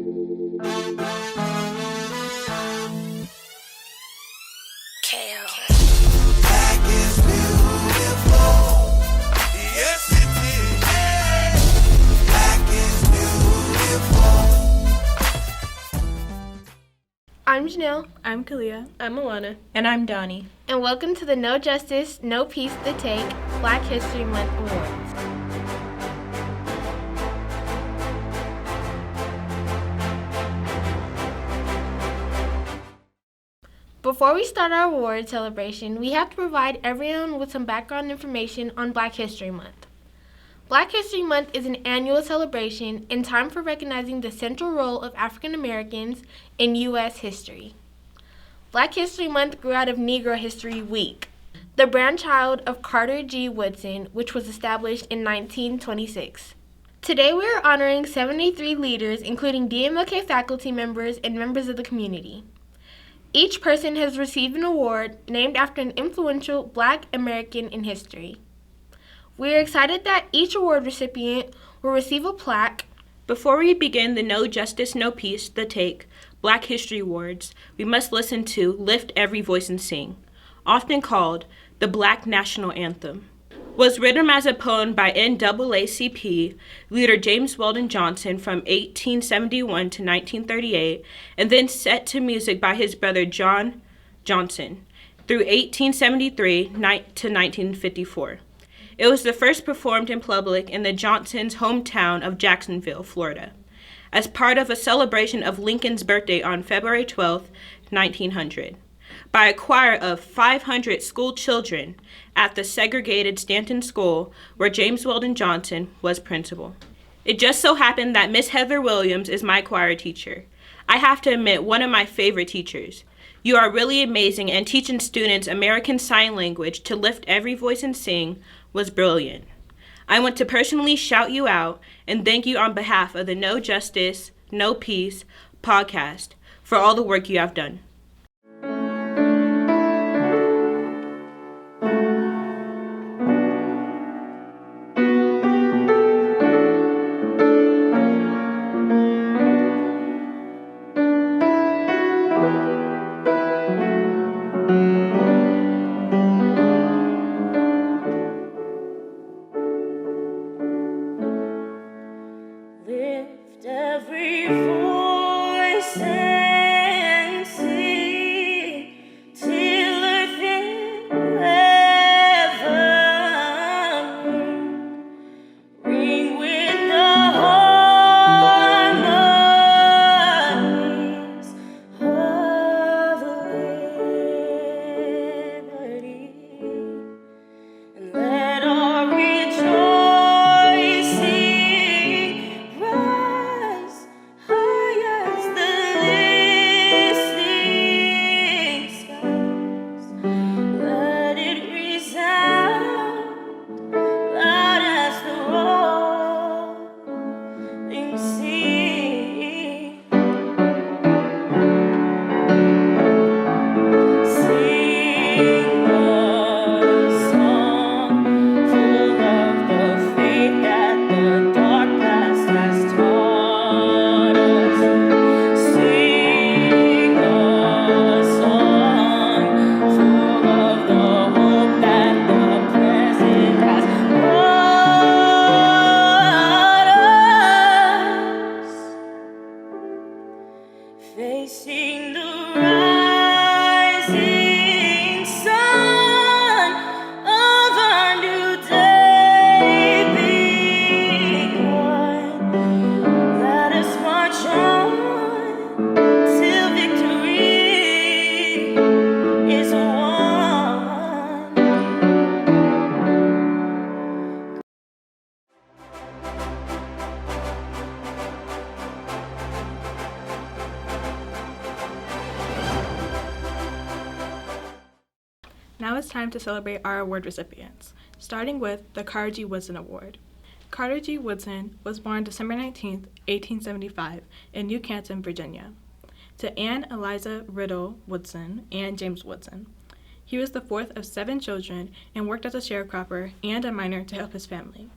I'm Janelle. I'm Kalia. I'm Alana. And I'm Donnie. And welcome to the No Justice, No Peace, The Take Black History Month Awards. Before we start our award celebration, we have to provide everyone with some background information on Black History Month. Black History Month is an annual celebration in time for recognizing the central role of African Americans in U.S. history. Black History Month grew out of Negro History Week, the brainchild of Carter G. Woodson, which was established in 1926. Today we are honoring 73 leaders, including DMLK faculty members and members of the community. Each person has received an award named after an influential Black American in history. We are excited that each award recipient will receive a plaque. Before we begin the No Justice, No Peace, The Take Black History Awards, we must listen to Lift Every Voice and Sing, often called the Black National Anthem. Was written as a poem by NAACP leader James Weldon Johnson from 1871 to 1938, and then set to music by his brother John Johnson through 1873 to 1954. It was the first performed in public in the Johnsons' hometown of Jacksonville, Florida, as part of a celebration of Lincoln's birthday on February 12, 1900, by a choir of 500 school children at the segregated Stanton School, where James Weldon Johnson was principal. It just so happened that Miss Heather Williams is my choir teacher. I have to admit, one of my favorite teachers. You are really amazing, and teaching students American Sign Language to lift every voice and sing was brilliant. I want to personally shout you out and thank you on behalf of the No Justice, No Peace podcast for all the work you have done. Now it's time to celebrate our award recipients, starting with the Carter G. Woodson Award. Carter G. Woodson was born December 19, 1875, in New Canton, Virginia, to Anne Eliza Riddle Woodson and James Woodson. He was the fourth of 7 children and worked as a sharecropper and a miner to help his family.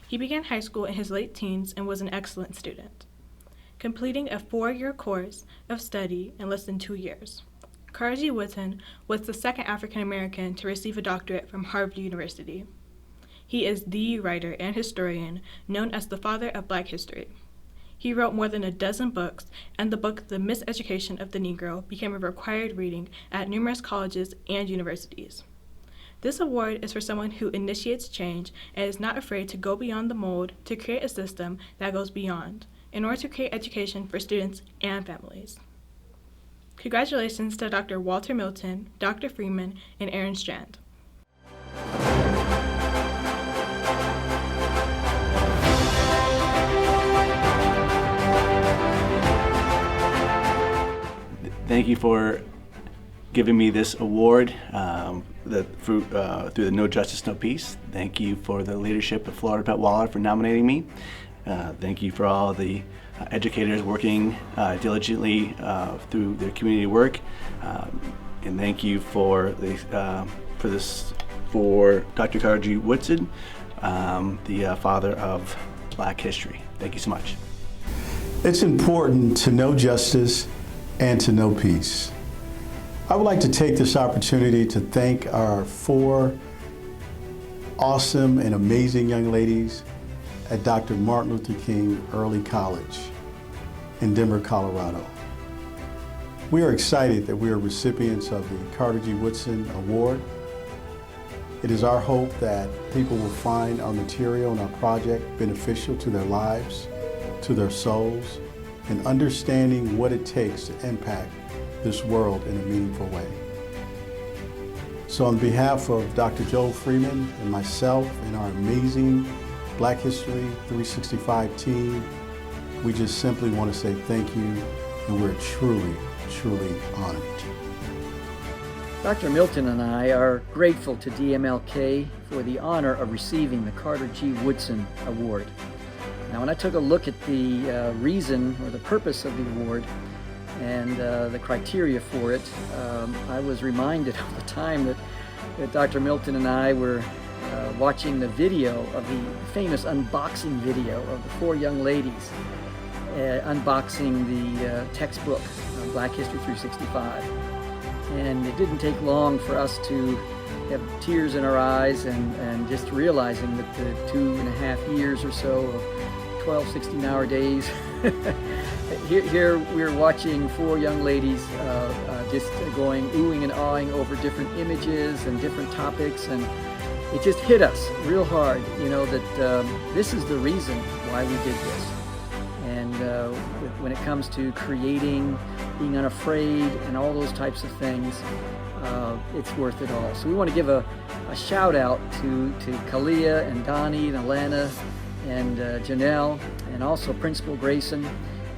He began high school in his late teens and was an excellent student. completing a 4-year course of study in less than 2 years. Karli Wizan was the second African American to receive a doctorate from Harvard University. He is the writer and historian known as the father of Black history. He wrote more than a dozen books, and the book The Miseducation of the Negro became a required reading at numerous colleges and universities. This award is for someone who initiates change and is not afraid to go beyond the mold to create a system that goes beyond, in order to create education for students and families. Congratulations to Dr. Walter Milton, Dr. Freeman, and Aaron Strand. Thank you for giving me this award through the No Justice, No Peace. Thank you for the leadership of Florida Pet Waller for nominating me. Thank you for all the educators working diligently through their community work. And thank you for Dr. Karli Wizan, the father of Black history. Thank you so much. It's important to know justice and to know peace. I would like to take this opportunity to thank our 4 awesome and amazing young ladies at Dr. Martin Luther King Early College in Denver, Colorado. We are excited that we are recipients of the Karli Wizan Award. It is our hope that people will find our material and our project beneficial to their lives, to their souls, and understanding what it takes to impact this world in a meaningful way. So on behalf of Dr. Joel Freeman and myself and our amazing Black History 365 team, we just simply want to say thank you, and we're truly, truly honored. Dr. Milton and I are grateful to DMLK for the honor of receiving the Karli Wizan Award. Now, when I took a look at the reason or the purpose of the award and the criteria for it, I was reminded of the time that Dr. Milton and I were watching the video of the famous unboxing video of the 4 young ladies unboxing the textbook, Black History 365. And it didn't take long for us to have tears in our eyes and just realizing that the 2.5 years or so of 12 16-hour days. Here we're watching 4 young ladies just going oohing and awing over different images and different topics, and it just hit us real hard, that this is the reason why we did this. And when it comes to creating, being unafraid, and all those types of things, it's worth it all. So we want to give a shout out to Kalia and Donnie and Alana and Janelle, and also Principal Grayson,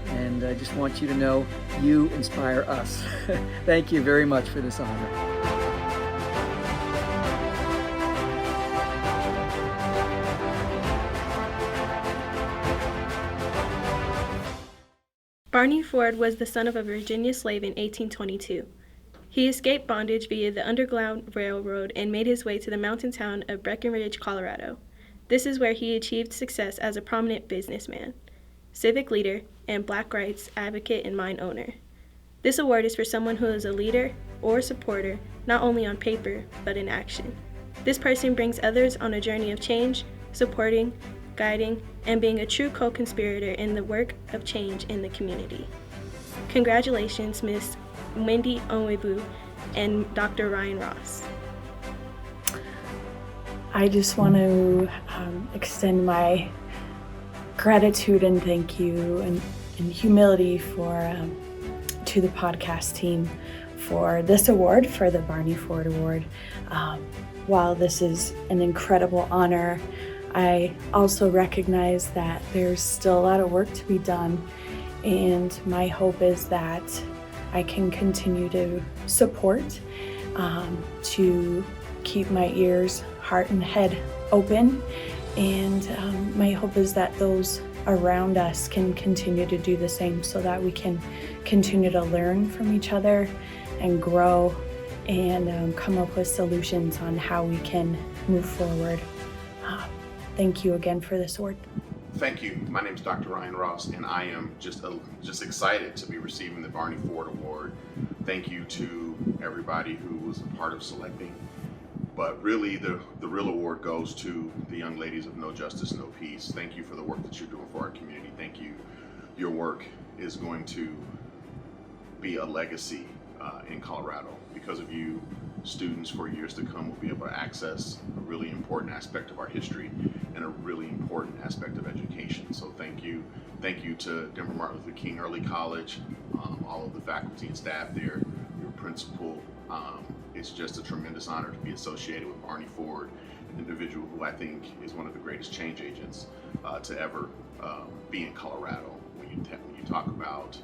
and I just want you to know you inspire us. Thank you very much for this honor. Barney Ford was the son of a Virginia slave in 1822. He escaped bondage via the Underground Railroad and made his way to the mountain town of Breckenridge, Colorado. This is where he achieved success as a prominent businessman, civic leader, and Black rights advocate and mine owner. This award is for someone who is a leader or supporter, not only on paper, but in action. This person brings others on a journey of change, supporting, guiding, and being a true co-conspirator in the work of change in the community. Congratulations, Ms. Wendy Onwebu and Dr. Ryan Ross. I just want to extend my gratitude and thank you and humility to the podcast team for this award, for the Barney Ford Award. While this is an incredible honor, I also recognize that there's still a lot of work to be done, and my hope is that I can continue to support, to keep my ears, heart, and head open, and my hope is that those around us can continue to do the same so that we can continue to learn from each other and grow and come up with solutions on how we can move forward. Thank you again for this award. Thank you. My name is Dr. Ryan Ross, and I am just excited to be receiving the Barney Ford Award. Thank you to everybody who was a part of selecting. But really, the real award goes to the young ladies of No Justice, No Peace. Thank you for the work that you're doing for our community. Thank you. Your work is going to be a legacy in Colorado. Because of you, students for years to come will be able to access a really important aspect of our history and a really important aspect of education. So thank you. Thank you to Denver Martin Luther King Early College, all of the faculty and staff there, your principal. It's just a tremendous honor to be associated with Barney Ford, an individual who I think is one of the greatest change agents to ever be in Colorado. When you talk about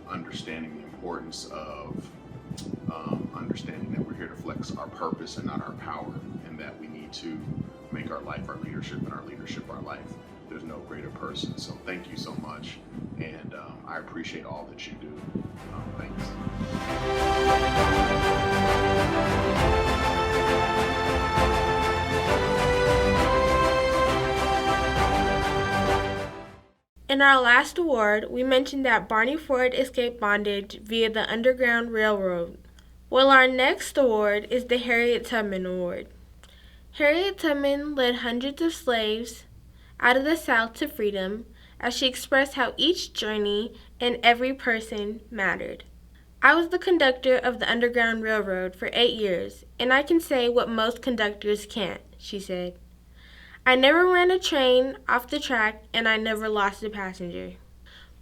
understanding the importance of understanding that we're here to flex our purpose and not our power, and that we need to make our life our leadership and our leadership our life. There's no greater person. So thank you so much, and I appreciate all that you do. Thanks. In our last award, we mentioned that Barney Ford escaped bondage via the Underground Railroad. Well, our next award is the Harriet Tubman Award. Harriet Tubman led hundreds of slaves out of the South to freedom as she expressed how each journey and every person mattered. I was the conductor of the Underground Railroad for 8 years, and I can say what most conductors can't, she said. I never ran a train off the track, and I never lost a passenger.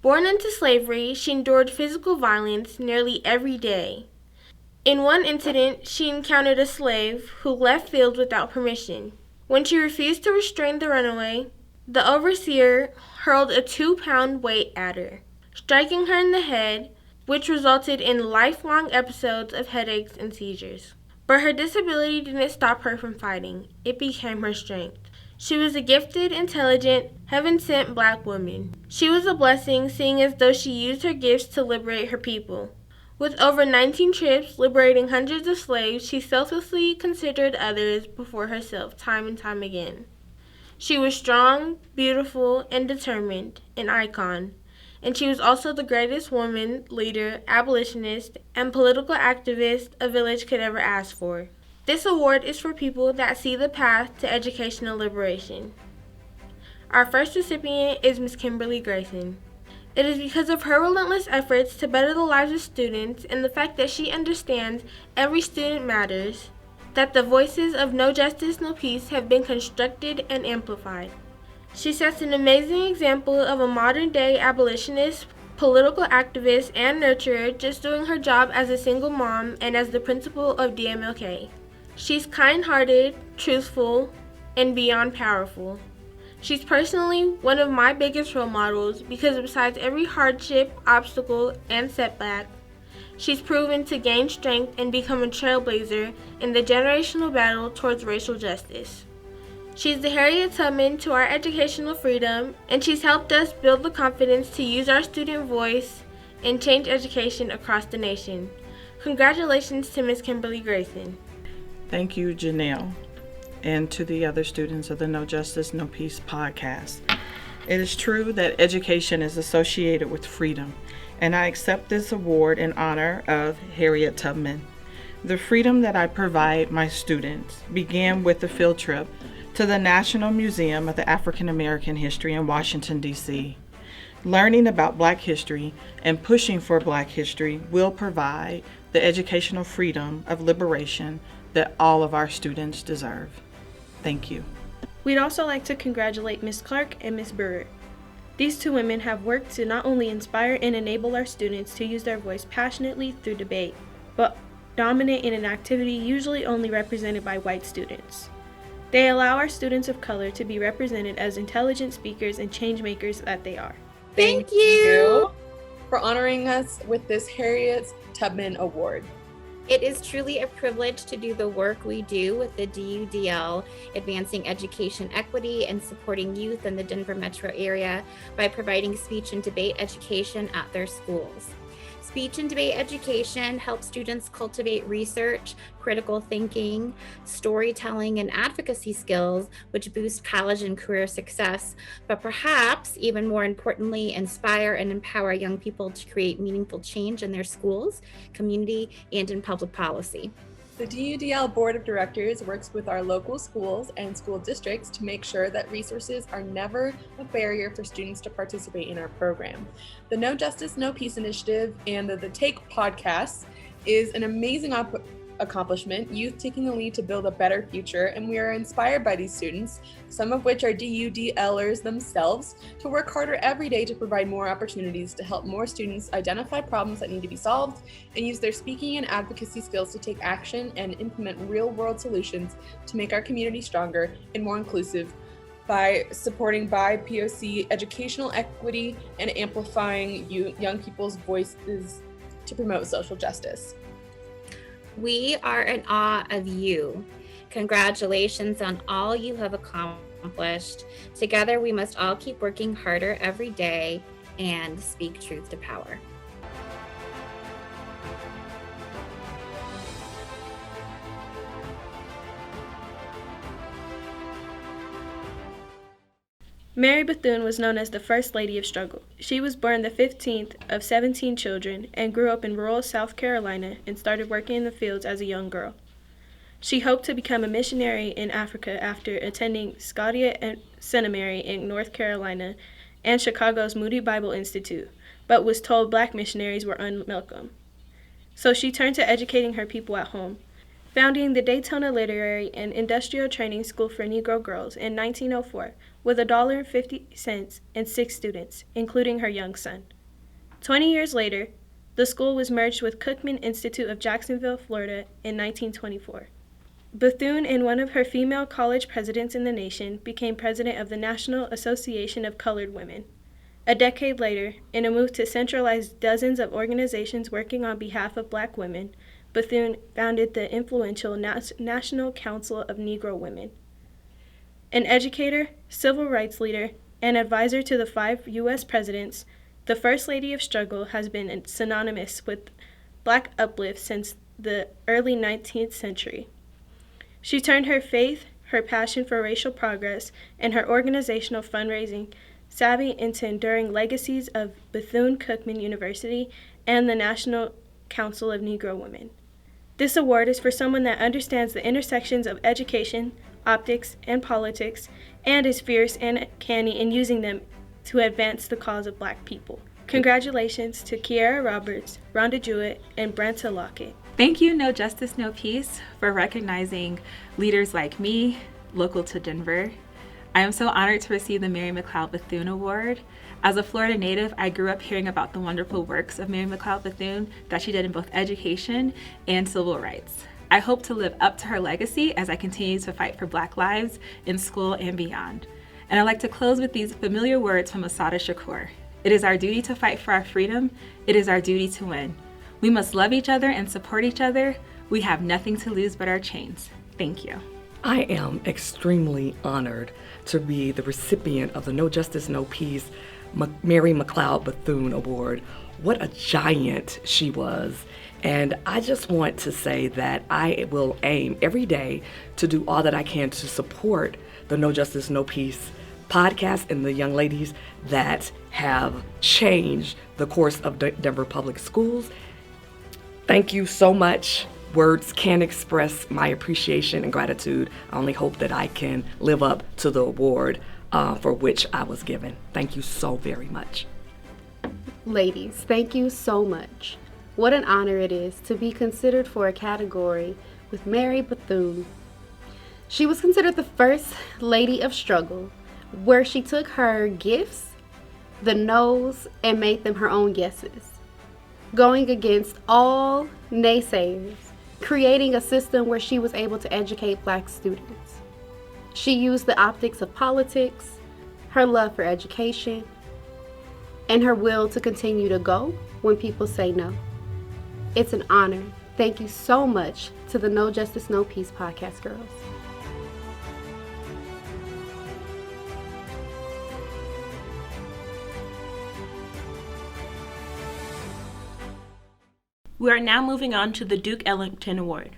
Born into slavery, she endured physical violence nearly every day. In one incident, she encountered a slave who left fields without permission. When she refused to restrain the runaway, the overseer hurled a 2-pound weight at her, striking her in the head, which resulted in lifelong episodes of headaches and seizures. But her disability didn't stop her from fighting. It became her strength. She was a gifted, intelligent, heaven-sent black woman. She was a blessing, seeing as though she used her gifts to liberate her people. With over 19 trips liberating hundreds of slaves, she selflessly considered others before herself time and time again. She was strong, beautiful, and determined, an icon. And she was also the greatest woman, leader, abolitionist, and political activist a village could ever ask for. This award is for people that see the path to educational liberation. Our first recipient is Ms. Kimberly Grayson. It is because of her relentless efforts to better the lives of students and the fact that she understands every student matters that the voices of No Justice, No Peace have been constructed and amplified. She sets an amazing example of a modern-day abolitionist, political activist, and nurturer just doing her job as a single mom and as the principal of DMLK. She's kind-hearted, truthful, and beyond powerful. She's personally one of my biggest role models because besides every hardship, obstacle, and setback, she's proven to gain strength and become a trailblazer in the generational battle towards racial justice. She's the Harriet Tubman to our educational freedom, and she's helped us build the confidence to use our student voice and change education across the nation. Congratulations to Ms. Kimberly Grayson. Thank you, Janelle, and to the other students of the No Justice, No Peace podcast. It is true that education is associated with freedom, and I accept this award in honor of Harriet Tubman. The freedom that I provide my students began with a field trip to the National Museum of the African American History in Washington, D.C. Learning about Black history and pushing for Black history will provide the educational freedom of liberation that all of our students deserve. Thank you. We'd also like to congratulate Ms. Clark and Ms. Brewer. These two women have worked to not only inspire and enable our students to use their voice passionately through debate, but dominate in an activity usually only represented by white students. They allow our students of color to be represented as intelligent speakers and change makers that they are. Thank you for honoring us with this Harriet Tubman Award. It is truly a privilege to do the work we do with the DUDL, advancing education equity and supporting youth in the Denver metro area by providing speech and debate education at their schools. Speech and debate education helps students cultivate research, critical thinking, storytelling, and advocacy skills, which boost college and career success, but perhaps even more importantly, inspire and empower young people to create meaningful change in their schools, community, and in public policy. The DUDL Board of Directors works with our local schools and school districts to make sure that resources are never a barrier for students to participate in our program. The No Justice, No Peace initiative and the Take podcast is an amazing accomplishment, youth taking the lead to build a better future, and we are inspired by these students, some of which are DUDLers themselves, to work harder every day to provide more opportunities to help more students identify problems that need to be solved and use their speaking and advocacy skills to take action and implement real-world solutions to make our community stronger and more inclusive by supporting BIPOC educational equity and amplifying young people's voices to promote social justice. We are in awe of you. Congratulations on all you have accomplished. Together, we must all keep working harder every day and speak truth to power. Mary Bethune was known as the First Lady of Struggle. She was born the 15th of 17 children and grew up in rural South Carolina and started working in the fields as a young girl. She hoped to become a missionary in Africa after attending Scotia Seminary in North Carolina and Chicago's Moody Bible Institute, but was told black missionaries were unwelcome. So she turned to educating her people at home, founding the Daytona Literary and Industrial Training School for Negro Girls in 1904 with $1.50 and 6 students, including her young son. 20 years later, the school was merged with Cookman Institute of Jacksonville, Florida in 1924. Bethune and one of her female college presidents in the nation became president of the National Association of Colored Women. A decade later, in a move to centralize dozens of organizations working on behalf of black women, Bethune founded the influential National Council of Negro Women. An educator, civil rights leader, and advisor to the 5 U.S. presidents, the First Lady of Struggle has been synonymous with black uplift since the early 19th century. She turned her faith, her passion for racial progress, and her organizational fundraising savvy into enduring legacies of Bethune-Cookman University and the National Council of Negro Women. This award is for someone that understands the intersections of education, optics, and politics, and is fierce and canny in using them to advance the cause of black people. Congratulations to Kiara Roberts, Rhonda Jewett, and Brenta Lockett. Thank you, No Justice, No Peace, for recognizing leaders like me, local to Denver. I am so honored to receive the Mary McLeod Bethune Award. As a Florida native, I grew up hearing about the wonderful works of Mary McLeod Bethune that she did in both education and civil rights. I hope to live up to her legacy as I continue to fight for Black lives in school and beyond. And I'd like to close with these familiar words from Assata Shakur. It is our duty to fight for our freedom. It is our duty to win. We must love each other and support each other. We have nothing to lose but our chains. Thank you. I am extremely honored to be the recipient of the No Justice, No Peace Mary McLeod Bethune Award. What a giant she was. And I just want to say that I will aim every day to do all that I can to support the No Justice, No Peace podcast and the young ladies that have changed the course of Denver Public Schools. Thank you so much. Words can't express my appreciation and gratitude. I only hope that I can live up to the award for which I was given. Thank you so very much. Ladies, thank you so much. What an honor it is to be considered for a category with Mary Bethune. She was considered the First Lady of Struggle, where she took her gifts, the no's, and made them her own yeses, going against all naysayers, creating a system where she was able to educate Black students. She used the optics of politics, her love for education, and her will to continue to go when people say no. It's an honor. Thank you so much to the No Justice, No Peace podcast girls. We are now moving on to the Duke Ellington Award.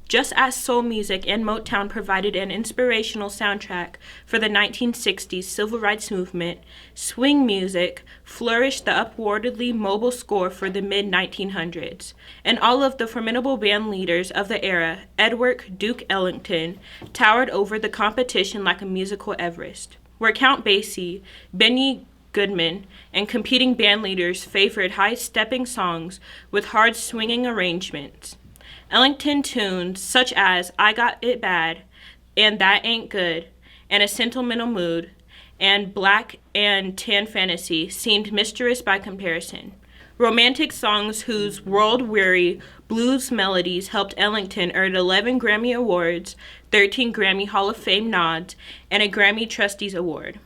Just as soul music and Motown provided an inspirational soundtrack for the 1960s civil rights movement, swing music flourished the upwardly mobile score for the mid-1900s, and all of the formidable band leaders of the era, Edward Duke Ellington, towered over the competition like a musical Everest, where Count Basie, Benny Goodman, and competing band leaders favored high-stepping songs with hard swinging arrangements. Ellington tunes such as I Got It Bad and That Ain't Good and A Sentimental Mood and Black and Tan Fantasy seemed mischievous by comparison. Romantic songs whose world-weary blues melodies helped Ellington earn 11 Grammy Awards, 13 Grammy Hall of Fame nods, and a Grammy Trustees Award.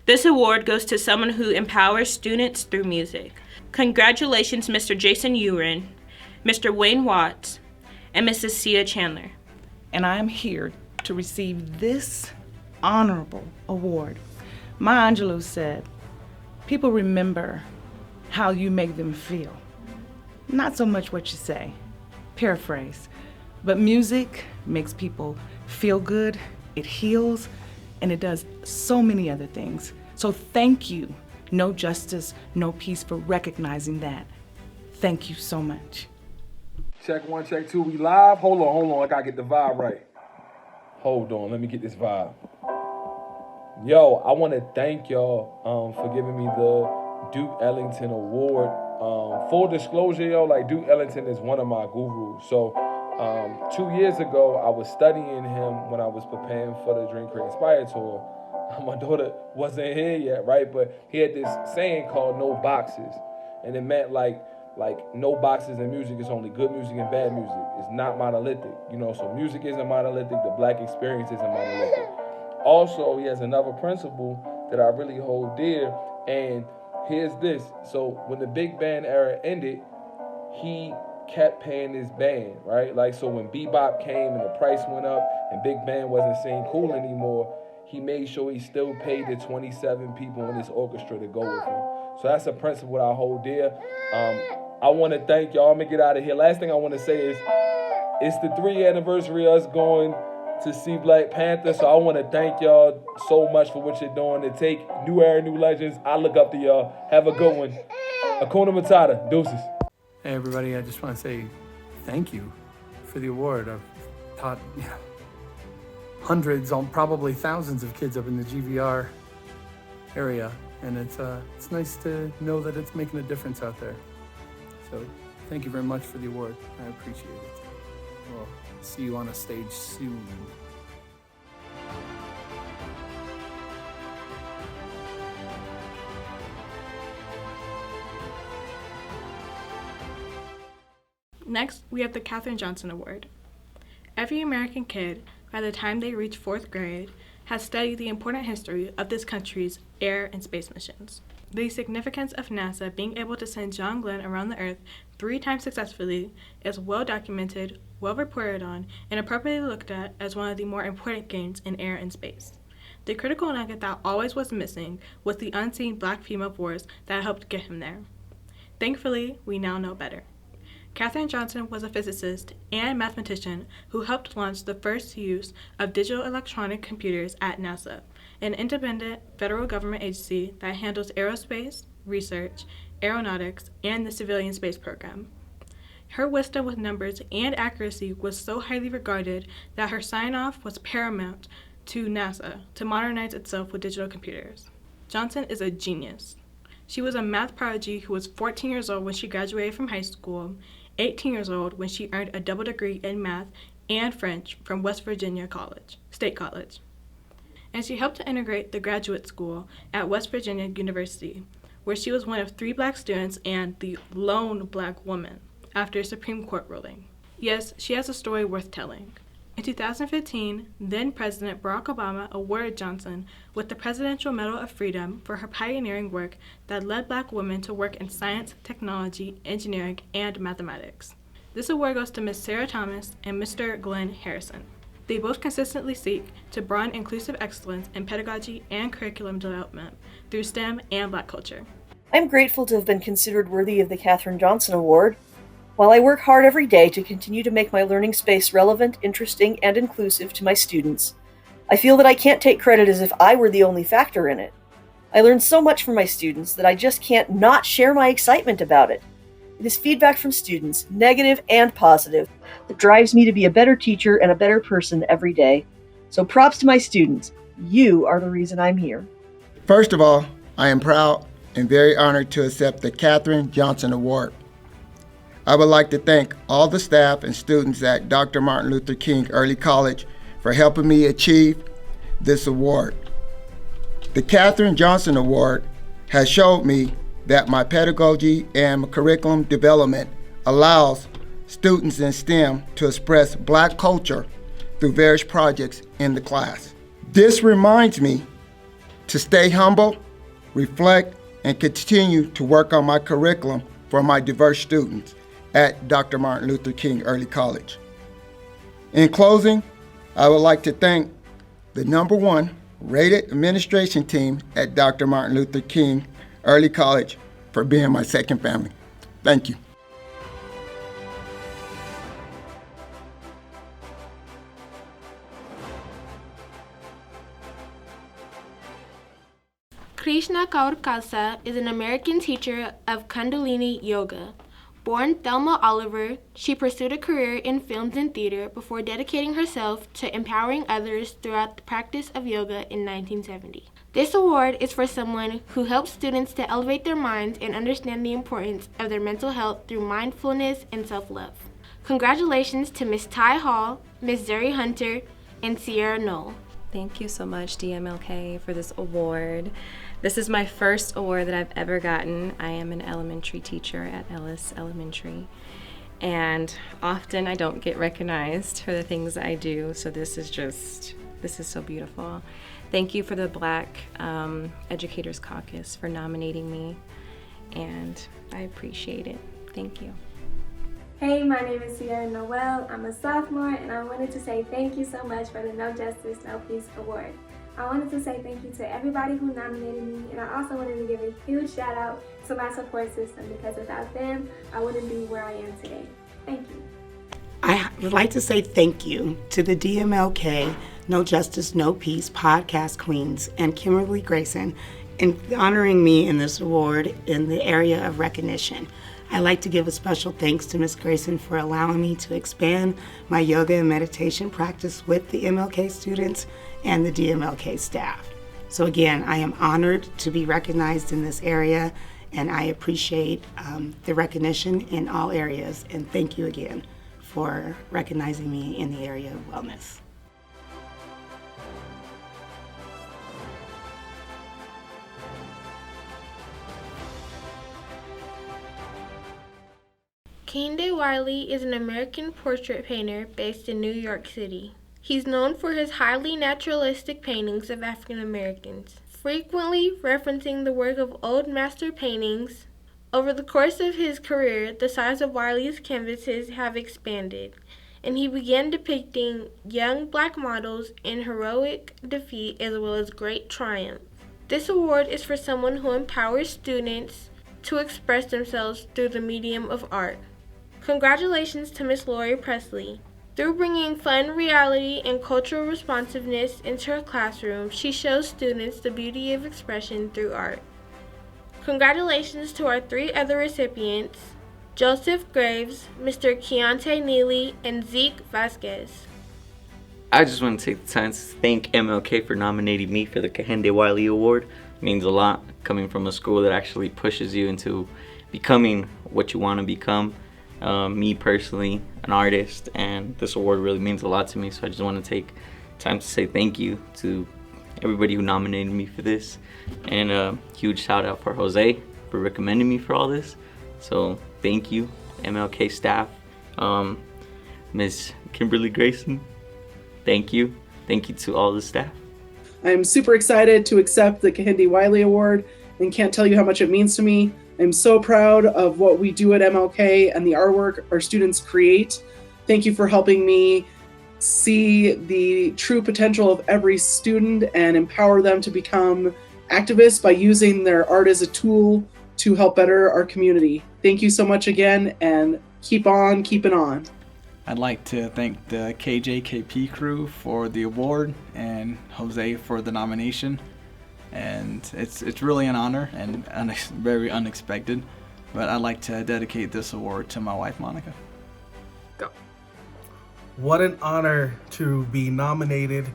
This award goes to someone who empowers students through music. Congratulations, Mr. Jason Uren, Mr. Wayne Watts, and Mrs. Sia Chandler. And I am here to receive this honorable award. Maya Angelou said, people remember how you make them feel, not so much what you say. Paraphrase. But music makes people feel good, it heals, and it does so many other things. So thank you, No Justice, No Peace, for recognizing that. Thank you so much. Check 1, check 2, we live? Hold on, I gotta get the vibe right. Hold on, let me get this vibe. Yo, I wanna thank y'all for giving me the Duke Ellington Award. Full disclosure, yo, like Duke Ellington is one of my gurus. So 2 years ago, I was studying him when I was preparing for the Dream Create Inspire tour. My daughter wasn't here yet, right? But he had this saying called no boxes. And it meant like no boxes in music. It's only good music and bad music. It's not monolithic, you know. So music isn't monolithic. The black experience isn't monolithic. Also, he has another principle that I really hold dear, and here's this. So when the big band era ended, he kept paying his band, right? Like, so when bebop came and the price went up and big band wasn't seen cool anymore, he made sure he still paid the 27 people in his orchestra to go with him. So that's a principle I hold dear. I want to thank y'all. I'm going to get out of here. Last thing I want to say is it's the 3rd anniversary of us going to see Black Panther. So I want to thank y'all so much for what you're doing to take New Era, New Legends. I look up to y'all. Have a good one. Hakuna Matata. Deuces. Hey, everybody. I just want to say thank you for the award. I've taught hundreds, probably thousands of kids up in the GVR area. And it's nice to know that it's making a difference out there. So thank you very much for the award. I appreciate it. We'll see you on a stage soon. Next, we have the Katherine Johnson Award. Every American kid, by the time they reach 4th grade, has studied the important history of this country's air and space missions. The significance of NASA being able to send John Glenn around the Earth 3 times successfully is well documented, well reported on, and appropriately looked at as one of the more important gains in air and space. The critical nugget that always was missing was the unseen black female force that helped get him there. Thankfully, we now know better. Katherine Johnson was a physicist and mathematician who helped launch the first use of digital electronic computers at NASA, an independent federal government agency that handles aerospace, research, aeronautics, and the civilian space program. Her wisdom with numbers and accuracy was so highly regarded that her sign-off was paramount to NASA to modernize itself with digital computers. Johnson is a genius. She was a math prodigy who was 14 years old when she graduated from high school, 18 years old when she earned a double degree in math and French from West Virginia State College. And she helped to integrate the graduate school at West Virginia University, where she was one of 3 black students and the lone black woman after a Supreme Court ruling. Yes, she has a story worth telling. In 2015, then-President Barack Obama awarded Johnson with the Presidential Medal of Freedom for her pioneering work that led black women to work in science, technology, engineering, and mathematics. This award goes to Ms. Sarah Thomas and Mr. Glenn Harrison. They both consistently seek to broaden inclusive excellence in pedagogy and curriculum development through STEM and black culture. I'm grateful to have been considered worthy of the Katherine Johnson Award. While I work hard every day to continue to make my learning space relevant, interesting, and inclusive to my students, I feel that I can't take credit as if I were the only factor in it. I learn so much from my students that I just can't not share my excitement about it. It is feedback from students, negative and positive, that drives me to be a better teacher and a better person every day. So props to my students. You are the reason I'm here. First of all, I am proud and very honored to accept the Katherine Johnson Award. I would like to thank all the staff and students at Dr. Martin Luther King Early College for helping me achieve this award. The Katherine Johnson Award has showed me that my pedagogy and curriculum development allows students in STEM to express Black culture through various projects in the class. This reminds me to stay humble, reflect, and continue to work on my curriculum for my diverse students at Dr. Martin Luther King Early College. In closing, I would like to thank the #1 rated administration team at Dr. Martin Luther King Early College for being my second family. Thank you. Krishna Kaur Kalsa is an American teacher of Kundalini Yoga. Born Thelma Oliver, she pursued a career in films and theater before dedicating herself to empowering others throughout the practice of yoga in 1970. This award is for someone who helps students to elevate their minds and understand the importance of their mental health through mindfulness and self-love. Congratulations to Ms. Ty Hall, Ms. Zuri Hunter, and Sierra Knoll. Thank you so much, DMLK, for this award. This is my first award that I've ever gotten. I am an elementary teacher at Ellis Elementary, and often I don't get recognized for the things I do, so this is so beautiful. Thank you for the Black Educators Caucus for nominating me, and I appreciate it. Thank you. Hey, my name is Sierra Noel. I'm a sophomore, and I wanted to say thank you so much for the No Justice, No Peace Award. I wanted to say thank you to everybody who nominated me, and I also wanted to give a huge shout out to my support system, because without them, I wouldn't be where I am today. Thank you. I would like to say thank you to the DMLK No Justice, No Peace podcast queens and Kimberly Grayson in honoring me in this award in the area of recognition. I'd like to give a special thanks to Ms. Grayson for allowing me to expand my yoga and meditation practice with the MLK students and the DMLK staff. So again, I am honored to be recognized in this area, and I appreciate the recognition in all areas, and thank you again for recognizing me in the area of wellness. Kahinde Wiley is an American portrait painter based in New York City. He's known for his highly naturalistic paintings of African Americans, frequently referencing the work of old master paintings. Over the course of his career, the size of Wiley's canvases have expanded, and he began depicting young Black models in heroic defeat as well as great triumph. This award is for someone who empowers students to express themselves through the medium of art. Congratulations to Ms. Lori Presley. Through bringing fun, reality, and cultural responsiveness into her classroom, she shows students the beauty of expression through art. Congratulations to our 3 other recipients, Joseph Graves, Mr. Keontae Neely, and Zeke Vasquez. I just want to take the time to thank MLK for nominating me for the Kahinde Wiley Award. It means a lot coming from a school that actually pushes you into becoming what you want to become. Me personally, an artist, and this award really means a lot to me, so I just want to take time to say thank you to everybody who nominated me for this, and a huge shout out for Jose for recommending me for all this. So thank you, MLK staff, Ms. Kimberly Grayson, thank you to all the staff. I'm super excited to accept the Kahinde Wiley Award and can't tell you how much it means to me. I'm so proud of what we do at MLK and the artwork our students create. Thank you for helping me see the true potential of every student and empower them to become activists by using their art as a tool to help better our community. Thank you so much again, and Keep on keeping on. I'd like to thank the KJKP crew for the award and Jose for the nomination. And it's really an honor and very unexpected. But I'd like to dedicate this award to my wife, Monica. Go. What an honor to be nominated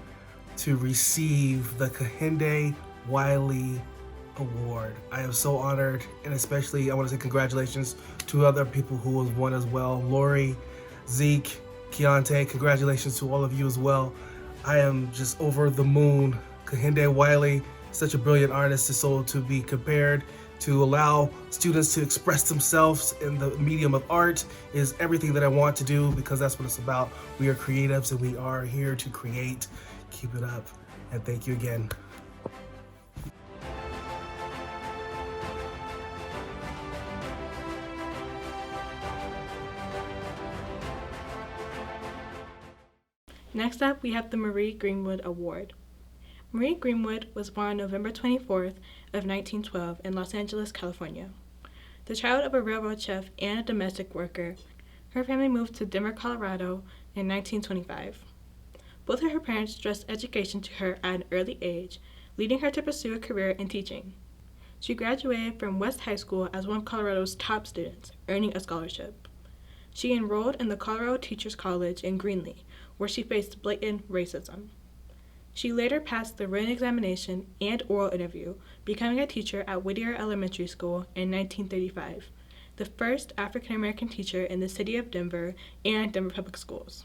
to receive the Kahinde Wiley Award. I am so honored, and especially I want to say congratulations to other people who have won as well. Lori, Zeke, Keontae, congratulations to all of you as well. I am just over the moon. Kahinde Wiley, such a brilliant artist, so to be compared to allow students to express themselves in the medium of art is everything that I want to do, because that's what it's about. We are creatives and we are here to create. Keep it up, and thank you again. Next up, we have the Marie Greenwood Award. Marie Greenwood was born November 24th of 1912 in Los Angeles, California. The child of a railroad chef and a domestic worker, her family moved to Denver, Colorado in 1925. Both of her parents stressed education to her at an early age, leading her to pursue a career in teaching. She graduated from West High School as one of Colorado's top students, earning a scholarship. She enrolled in the Colorado Teachers College in Greenlee, where she faced blatant racism. She later passed the written examination and oral interview, becoming a teacher at Whittier Elementary School in 1935, the first African-American teacher in the city of Denver and Denver Public Schools.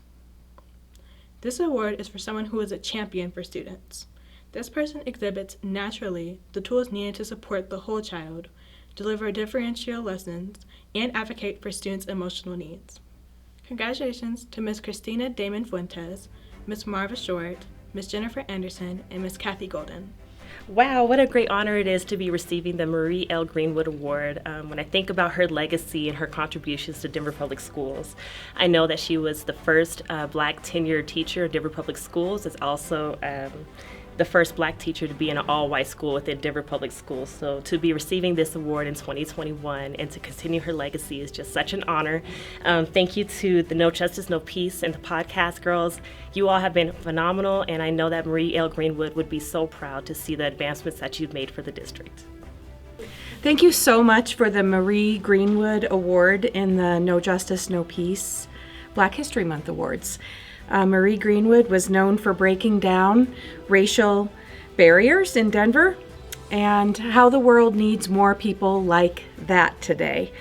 This award is for someone who is a champion for students. This person exhibits naturally the tools needed to support the whole child, deliver differential lessons, and advocate for students' emotional needs. Congratulations to Ms. Christina Damon Fuentes, Ms. Marva Short, Ms. Jennifer Anderson, and Ms. Kathy Golden. Wow, what a great honor it is to be receiving the Marie L. Greenwood Award. When I think about her legacy and her contributions to Denver Public Schools, I know that she was the first Black tenured teacher at Denver Public Schools. It's also the first Black teacher to be in an all-white school within Denver Public Schools. So to be receiving this award in 2021 and to continue her legacy is just such an honor. Thank you to the No Justice, No Peace and the podcast girls. You all have been phenomenal, and I know that Marie L. Greenwood would be so proud to see the advancements that you've made for the district. Thank you so much for the Marie Greenwood Award in the No Justice, No Peace Black History Month Awards. Marie Greenwood was known for breaking down racial barriers in Denver and how the world needs more people like that today.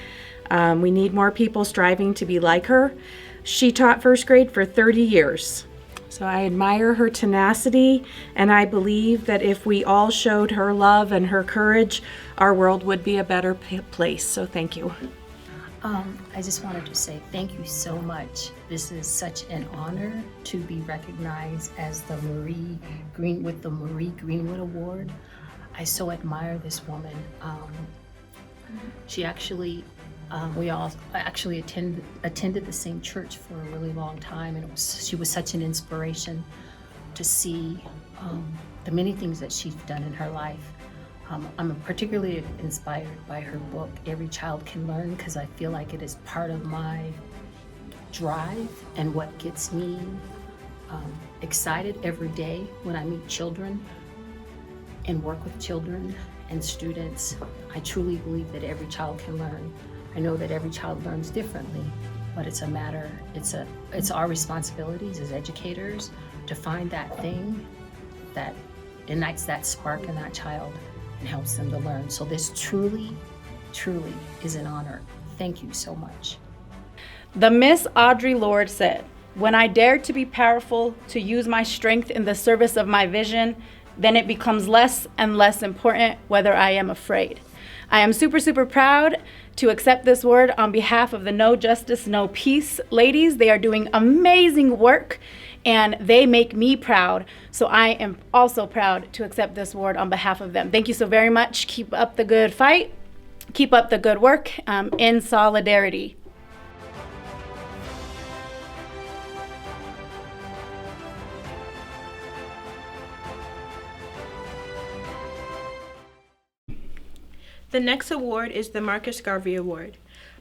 We need more people striving to be like her. She taught first grade for 30 years. So I admire her tenacity, and I believe that if we all showed her love and her courage, our world would be a better place. So thank you. I just wanted to say thank you so much. This is such an honor to be recognized as the Marie Greenwood Award. I so admire this woman. She actually, we all actually attended the same church for a really long time, and she was such an inspiration to see the many things that she's done in her life. I'm particularly inspired by her book, Every Child Can Learn, because I feel like it is part of my drive and what gets me excited every day when I meet children and work with children and students. I truly believe that every child can learn. I know that every child learns differently, but it's our responsibilities as educators to find that thing that ignites that spark in that child and helps them to learn. So this truly, truly is an honor. Thank you so much. The Miss Audre Lorde said, "When I dare to be powerful, to use my strength in the service of my vision, then it becomes less and less important whether I am afraid." I am super, super proud to accept this award on behalf of the No Justice, No Peace ladies. They are doing amazing work and they make me proud. So I am also proud to accept this award on behalf of them. Thank you so very much. Keep up the good fight. Keep up the good work in solidarity. The next award is the Marcus Garvey Award.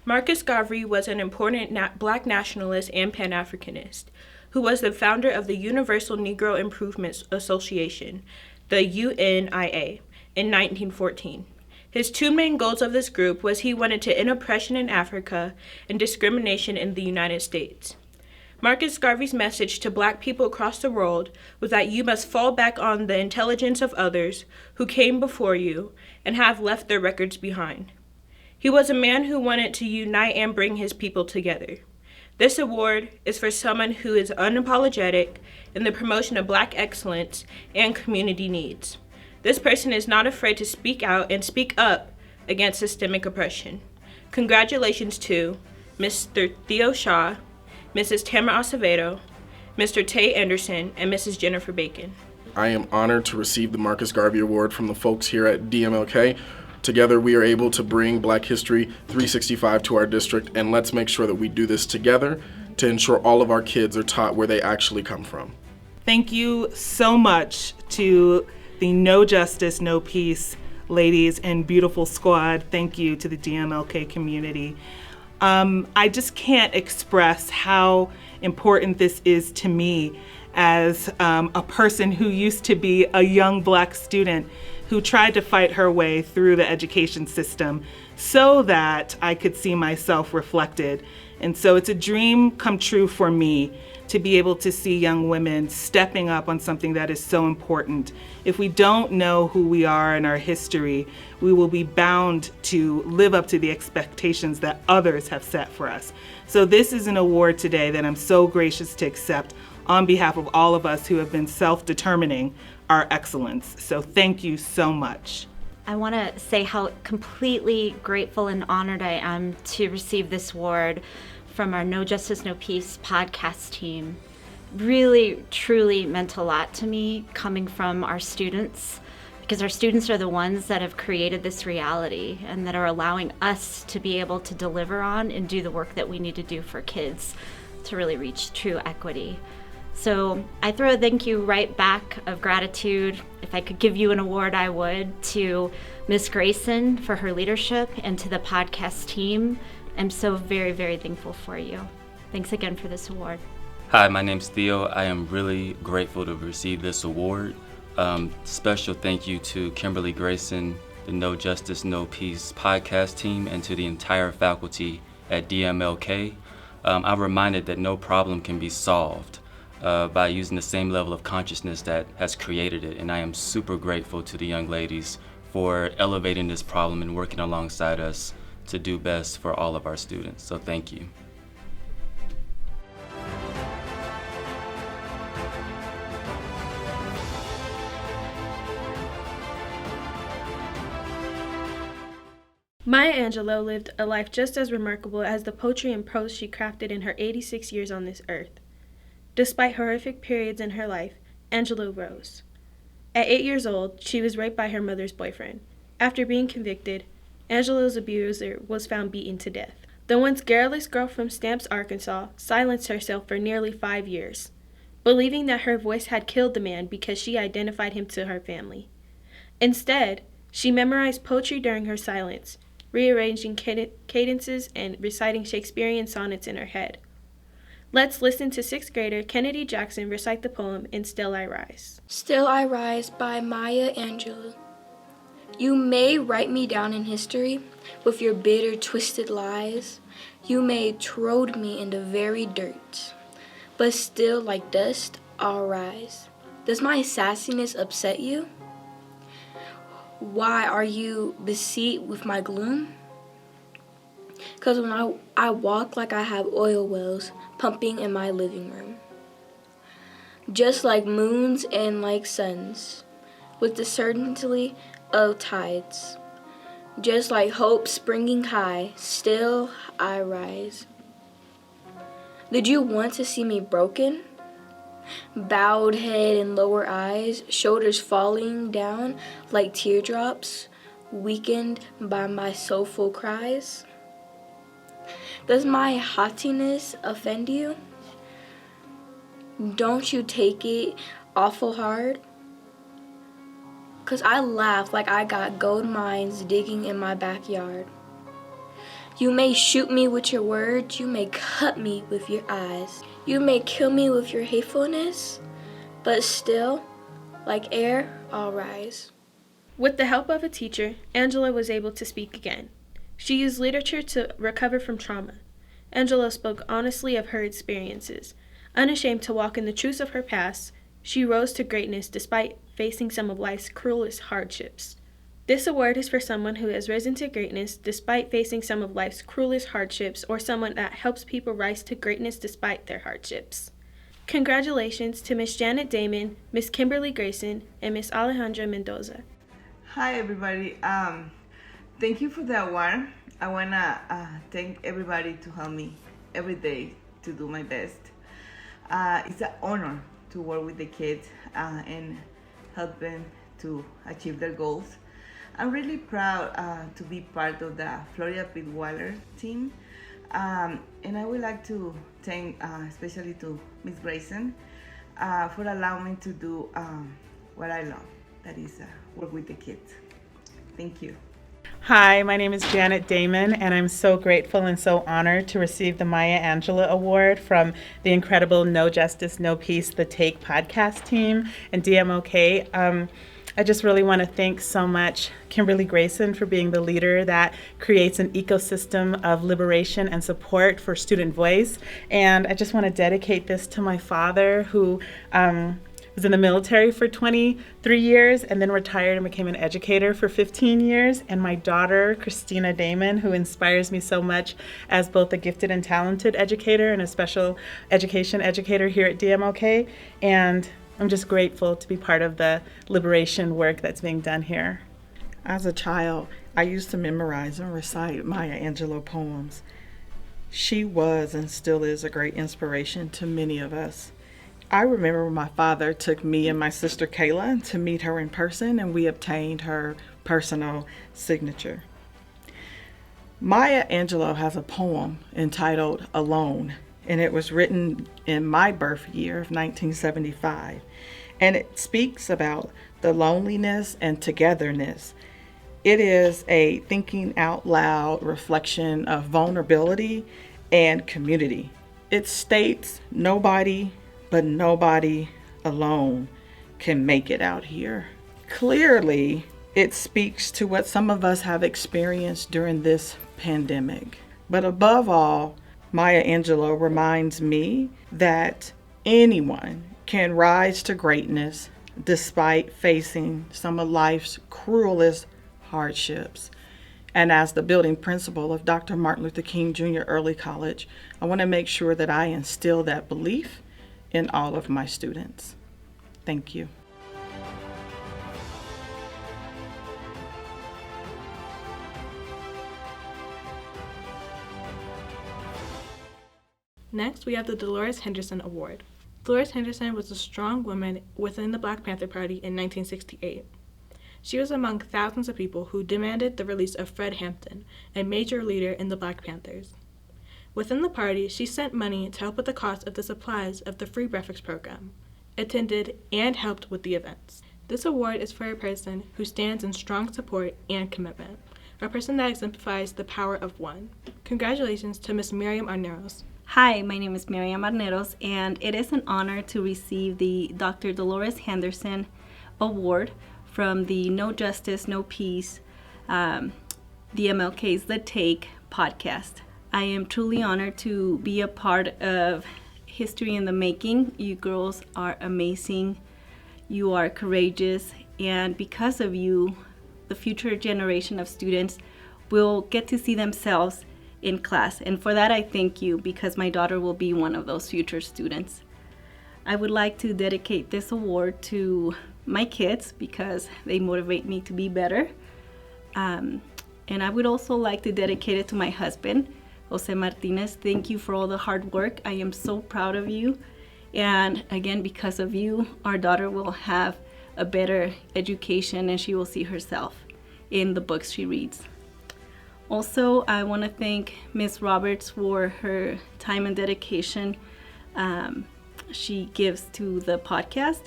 Marcus Garvey was an important Black nationalist and Pan-Africanist who was the founder of the Universal Negro Improvement Association, the UNIA, in 1914. His two main goals of this group was he wanted to end oppression in Africa and discrimination in the United States. Marcus Garvey's message to Black people across the world was that you must fall back on the intelligence of others who came before you and have left their records behind. He was a man who wanted to unite and bring his people together. This award is for someone who is unapologetic in the promotion of Black excellence and community needs. This person is not afraid to speak out and speak up against systemic oppression. Congratulations to Mr. Theo Shaw, Mrs. Tamara Acevedo, Mr. Tay Anderson, and Mrs. Jennifer Bacon. I am honored to receive the Marcus Garvey Award from the folks here at DMLK. Together, we are able to bring Black History 365 to our district, and let's make sure that we do this together to ensure all of our kids are taught where they actually come from. Thank you so much to the No Justice, No Peace ladies and beautiful squad. Thank you to the DMLK community. I just can't express how important this is to me as a person who used to be a young Black student who tried to fight her way through the education system so that I could see myself reflected. And so it's a dream come true for me to be able to see young women stepping up on something that is so important. If we don't know who we are and our history, we will be bound to live up to the expectations that others have set for us. So this is an award today that I'm so gracious to accept on behalf of all of us who have been self-determining our excellence. So thank you so much. I want to say how completely grateful and honored I am to receive this award from our No Justice, No Peace podcast team. Really, truly meant a lot to me coming from our students, because our students are the ones that have created this reality and that are allowing us to be able to deliver on and do the work that we need to do for kids to really reach true equity. So I throw a thank you right back of gratitude. If I could give you an award, I would, to Ms. Grayson for her leadership and to the podcast team. I'm so very, very thankful for you. Thanks again for this award. Hi, my name's Theo. I am really grateful to receive this award. Special thank you to Kimberly Grayson, the No Justice, No Peace podcast team, and to the entire faculty at DMLK. I'm reminded that no problem can be solved by using the same level of consciousness that has created it. And I am super grateful to the young ladies for elevating this problem and working alongside us to do best for all of our students. So thank you. Maya Angelou lived a life just as remarkable as the poetry and prose she crafted in her 86 years on this earth. Despite horrific periods in her life, Angelou rose. At 8 years old, she was raped by her mother's boyfriend. After being convicted, Angelou's abuser was found beaten to death. The once garrulous girl from Stamps, Arkansas, silenced herself for nearly 5 years, believing that her voice had killed the man because she identified him to her family. Instead, she memorized poetry during her silence, rearranging cadences and reciting Shakespearean sonnets in her head. Let's listen to 6th grader Kennedy Jackson recite the poem in Still I Rise. Still I Rise by Maya Angelou. You may write me down in history with your bitter, twisted lies. You may trode me in the very dirt, but still like dust I'll rise. Does my sassiness upset you? Why are you beset with my gloom? 'Cause when I walk like I have oil wells pumping in my living room. Just like moons and like suns, with the certainty of tides. Just like hope springing high, still I rise. Did you want to see me broken? Bowed head and lower eyes, shoulders falling down like teardrops, weakened by my soulful cries? Does my haughtiness offend you? Don't you take it awful hard? 'Cause I laugh like I got gold mines digging in my backyard. You may shoot me with your words, you may cut me with your eyes. You may kill me with your hatefulness, but still, like air, I'll rise. With the help of a teacher, Angela was able to speak again. She used literature to recover from trauma. Angela spoke honestly of her experiences. Unashamed to walk in the truths of her past, she rose to greatness despite facing some of life's cruelest hardships. This award is for someone who has risen to greatness despite facing some of life's cruelest hardships, or someone that helps people rise to greatness despite their hardships. Congratulations to Miss Janet Damon, Miss Kimberly Grayson, and Miss Alejandra Mendoza. Hi everybody. Thank you for the award. I wanna thank everybody to help me every day to do my best. It's an honor to work with the kids and help them to achieve their goals. I'm really proud to be part of the Florida Pitweiler team. And I would like to thank especially to Miss Grayson for allowing me to do what I love, that is work with the kids. Thank you. Hi, my name is Janet Damon, and I'm so grateful and so honored to receive the Maya Angelou Award from the incredible No Justice, No Peace, The Take podcast team and DMOK. I just really want to thank so much Kimberly Grayson for being the leader that creates an ecosystem of liberation and support for student voice. And I just want to dedicate this to my father, who was in the military for 23 years and then retired and became an educator for 15 years. And my daughter, Christina Damon, who inspires me so much as both a gifted and talented educator and a special education educator here at DMOK. And I'm just grateful to be part of the liberation work that's being done here. As a child, I used to memorize and recite Maya Angelou poems. She was and still is a great inspiration to many of us. I remember when my father took me and my sister Kayla to meet her in person, and we obtained her personal signature. Maya Angelou has a poem entitled Alone, and it was written in my birth year of 1975. And it speaks about the loneliness and togetherness. It is a thinking out loud reflection of vulnerability and community. It states nobody but nobody alone can make it out here. Clearly, it speaks to what some of us have experienced during this pandemic. But above all, Maya Angelou reminds me that anyone can rise to greatness despite facing some of life's cruelest hardships. And as the building principal of Dr. Martin Luther King Jr. Early College, I want to make sure that I instill that belief in all of my students. Thank you. Next, we have the Dolores Henderson Award. Dolores Henderson was a strong woman within the Black Panther Party in 1968. She was among thousands of people who demanded the release of Fred Hampton, a major leader in the Black Panthers. Within the party, she sent money to help with the cost of the supplies of the free breakfast program, attended and helped with the events. This award is for a person who stands in strong support and commitment, a person that exemplifies the power of one. Congratulations to Ms. Miriam Arneros. Hi, my name is Miriam Arneros, and it is an honor to receive the Dr. Dolores Henderson Award from the No Justice, No Peace, the MLK's The Take podcast. I am truly honored to be a part of history in the making. You girls are amazing. You are courageous, and because of you, the future generation of students will get to see themselves in class. And for that, I thank you, because my daughter will be one of those future students. I would like to dedicate this award to my kids because they motivate me to be better. And I would also like to dedicate it to my husband, Jose Martinez. Thank you for all the hard work. I am so proud of you. And again, because of you, our daughter will have a better education and she will see herself in the books she reads. Also, I want to thank Ms. Roberts for her time and dedication she gives to the podcast.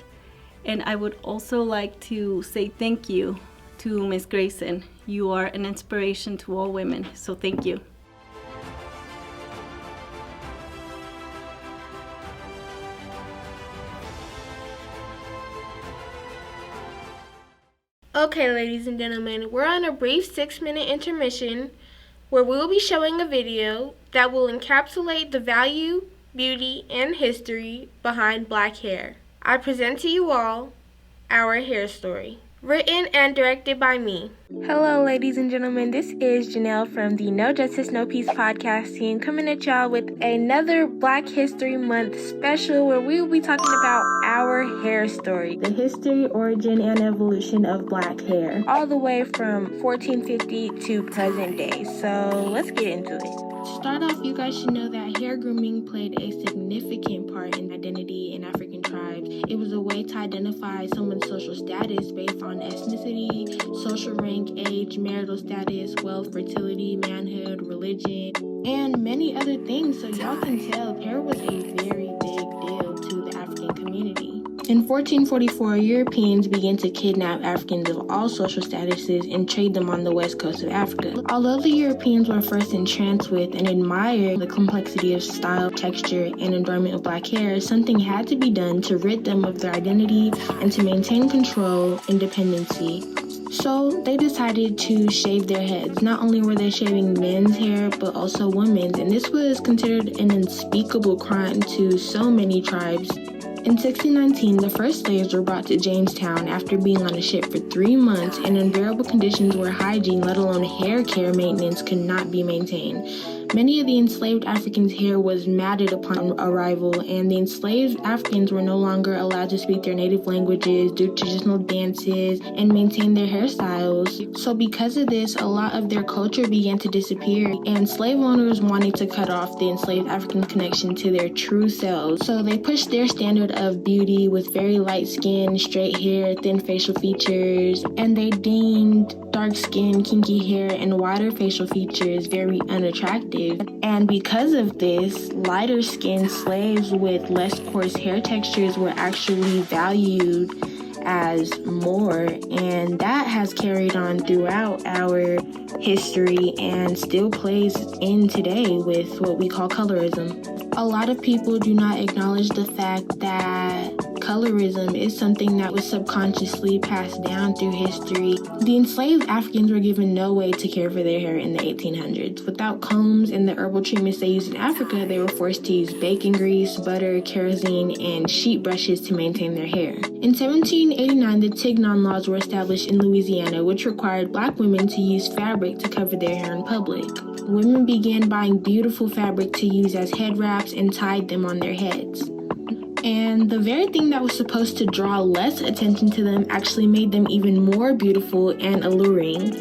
And I would also like to say thank you to Ms. Grayson. You are an inspiration to all women, so thank you. Okay, ladies and gentlemen, we're on a brief 6-minute intermission where we will be showing a video that will encapsulate the value, beauty, and history behind black hair. I present to you all our hair story. Written and directed by me. Hello, ladies and gentlemen. This is Janelle from the No Justice, No Peace podcast team coming at y'all with another Black History Month special where we will be talking about our hair story, the history, origin, and evolution of black hair, all the way from 1450 to present day. So let's get into it. To start off, you guys should know that hair grooming played a significant part in identity in African tribes. It was a way to identify someone's social status based on ethnicity, social rank, age, marital status, wealth, fertility, manhood, religion, and many other things. So y'all can tell hair was a very big deal to the African community. In 1444, Europeans began to kidnap Africans of all social statuses and trade them on the west coast of Africa. Although the Europeans were first entranced with and admired the complexity of style, texture, and adornment of black hair, something had to be done to rid them of their identity and to maintain control, independency. So they decided to shave their heads. Not only were they shaving men's hair, but also women's, and this was considered an unspeakable crime to so many tribes. In 1619, the first slaves were brought to Jamestown after being on a ship for 3 months in unbearable conditions where hygiene, let alone hair care maintenance, could not be maintained. Many of the enslaved Africans' hair was matted upon arrival, and the enslaved Africans were no longer allowed to speak their native languages, do traditional dances, and maintain their hairstyles. So because of this, a lot of their culture began to disappear, and slave owners wanted to cut off the enslaved African connection to their true selves. So they pushed their standard of beauty with very light skin, straight hair, thin facial features, and they deemed dark skin, kinky hair, and wider facial features very unattractive. And because of this, lighter skinned slaves with less coarse hair textures were actually valued as more, and that has carried on throughout our history and still plays in today with what we call colorism. A lot of people do not acknowledge the fact that colorism is something that was subconsciously passed down through history. The enslaved Africans were given no way to care for their hair in the 1800s. Without combs and the herbal treatments they used in Africa, they were forced to use bacon grease, butter, kerosene, and sheet brushes to maintain their hair. In 1789, the Tignon laws were established in Louisiana, which required black women to use fabric to cover their hair in public. Women began buying beautiful fabric to use as head wraps and tied them on their heads. And the very thing that was supposed to draw less attention to them actually made them even more beautiful and alluring.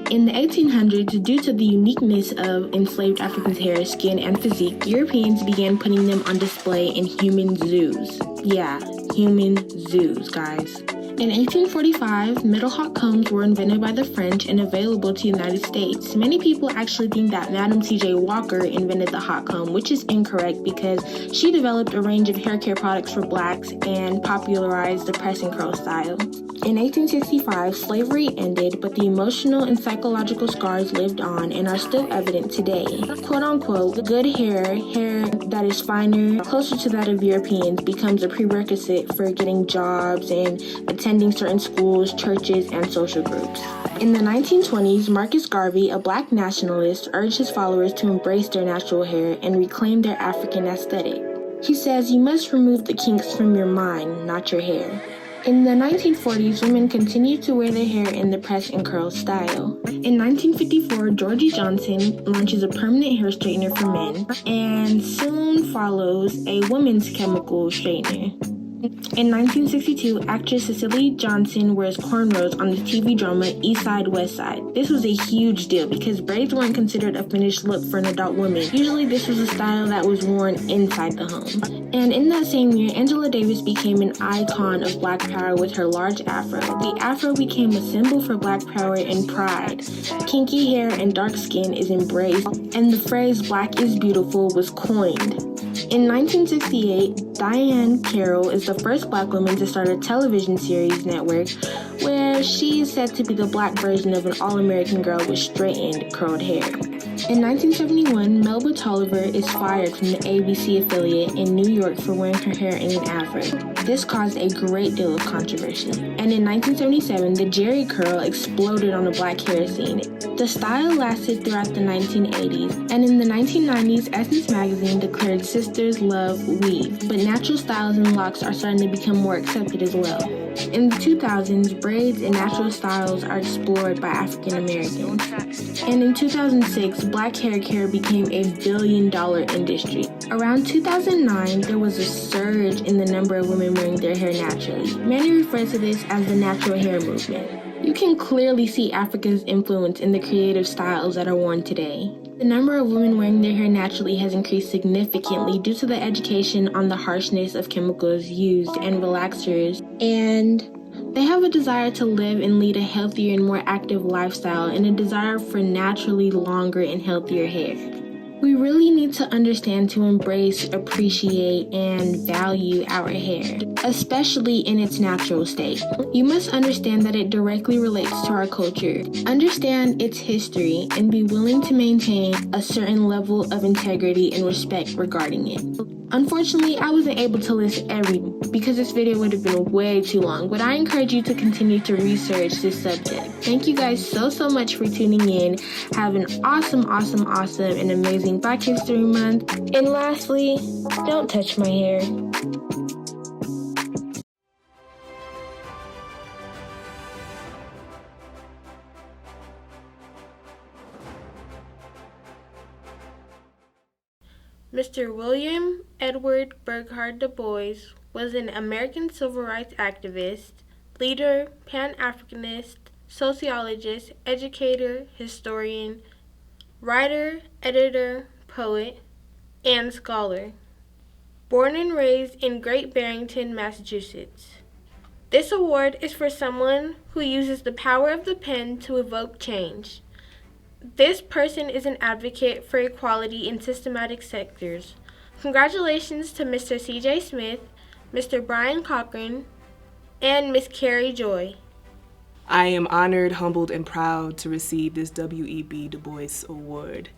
In the 1800s, due to the uniqueness of enslaved Africans' hair, skin, and physique, Europeans began putting them on display in human zoos. Yeah, human zoos, guys. In 1845, metal hot combs were invented by the French and available to the United States. Many people actually think that Madam C.J. Walker invented the hot comb, which is incorrect because she developed a range of hair care products for blacks and popularized the press and curl style. In 1865, slavery ended, but the emotional and psychological scars lived on and are still evident today. Quote unquote, good hair that is finer, closer to that of Europeans, becomes a prerequisite for getting jobs and attending certain schools, churches, and social groups. In the 1920s, Marcus Garvey, a black nationalist, urged his followers to embrace their natural hair and reclaim their African aesthetic. He says, "You must remove the kinks from your mind, not your hair." In the 1940s, women continued to wear their hair in the press and curl style. In 1954, Georgie Johnson launches a permanent hair straightener for men, and soon follows a women's chemical straightener. In 1962, actress Cecily Johnson wears cornrows on the TV drama East Side, West Side. This was a huge deal because braids weren't considered a finished look for an adult woman. Usually this was a style that was worn inside the home. And in that same year, Angela Davis became an icon of black power with her large afro. The afro became a symbol for black power and pride. Kinky hair and dark skin is embraced, and the phrase "black is beautiful" was coined. In 1968, Diane Carroll is the first black woman to start a television series network where she is said to be the black version of an all-American girl with straightened, curled hair. In 1971, Melba Tolliver is fired from the ABC affiliate in New York for wearing her hair in an afro. This caused a great deal of controversy. And in 1977, the Jerry curl exploded on the black hair scene. The style lasted throughout the 1980s, and in the 1990s, Essence magazine declared sisters love weave, but natural styles and locks are starting to become more accepted as well. In the 2000s, braids and natural styles are explored by African Americans. And in 2006, black hair care became a billion-dollar industry. Around 2009, there was a surge in the number of women wearing their hair naturally. Many refer to this as the natural hair movement. You can clearly see Africa's influence in the creative styles that are worn today. The number of women wearing their hair naturally has increased significantly due to the education on the harshness of chemicals used and relaxers, and they have a desire to live and lead a healthier and more active lifestyle and a desire for naturally longer and healthier hair. We really need to understand to embrace, appreciate, and value our hair, especially in its natural state. You must understand that it directly relates to our culture, understand its history, and be willing to maintain a certain level of integrity and respect regarding it. Unfortunately, I wasn't able to list everything because this video would have been way too long, but I encourage you to continue to research this subject. Thank you guys so much for tuning in. Have an awesome and amazing Black History Month. And lastly, don't touch my hair. Mr. William Edward Burghardt Du Bois was an American civil rights activist, leader, Pan-Africanist, sociologist, educator, historian, writer, editor, poet, and scholar. Born and raised in Great Barrington, Massachusetts. This award is for someone who uses the power of the pen to evoke change. This person is an advocate for equality in systematic sectors. Congratulations to Mr. C.J. Smith, Mr. Brian Cochran, and Miss Carrie Joy. I am honored, humbled, and proud to receive this W.E.B. Du Bois Award.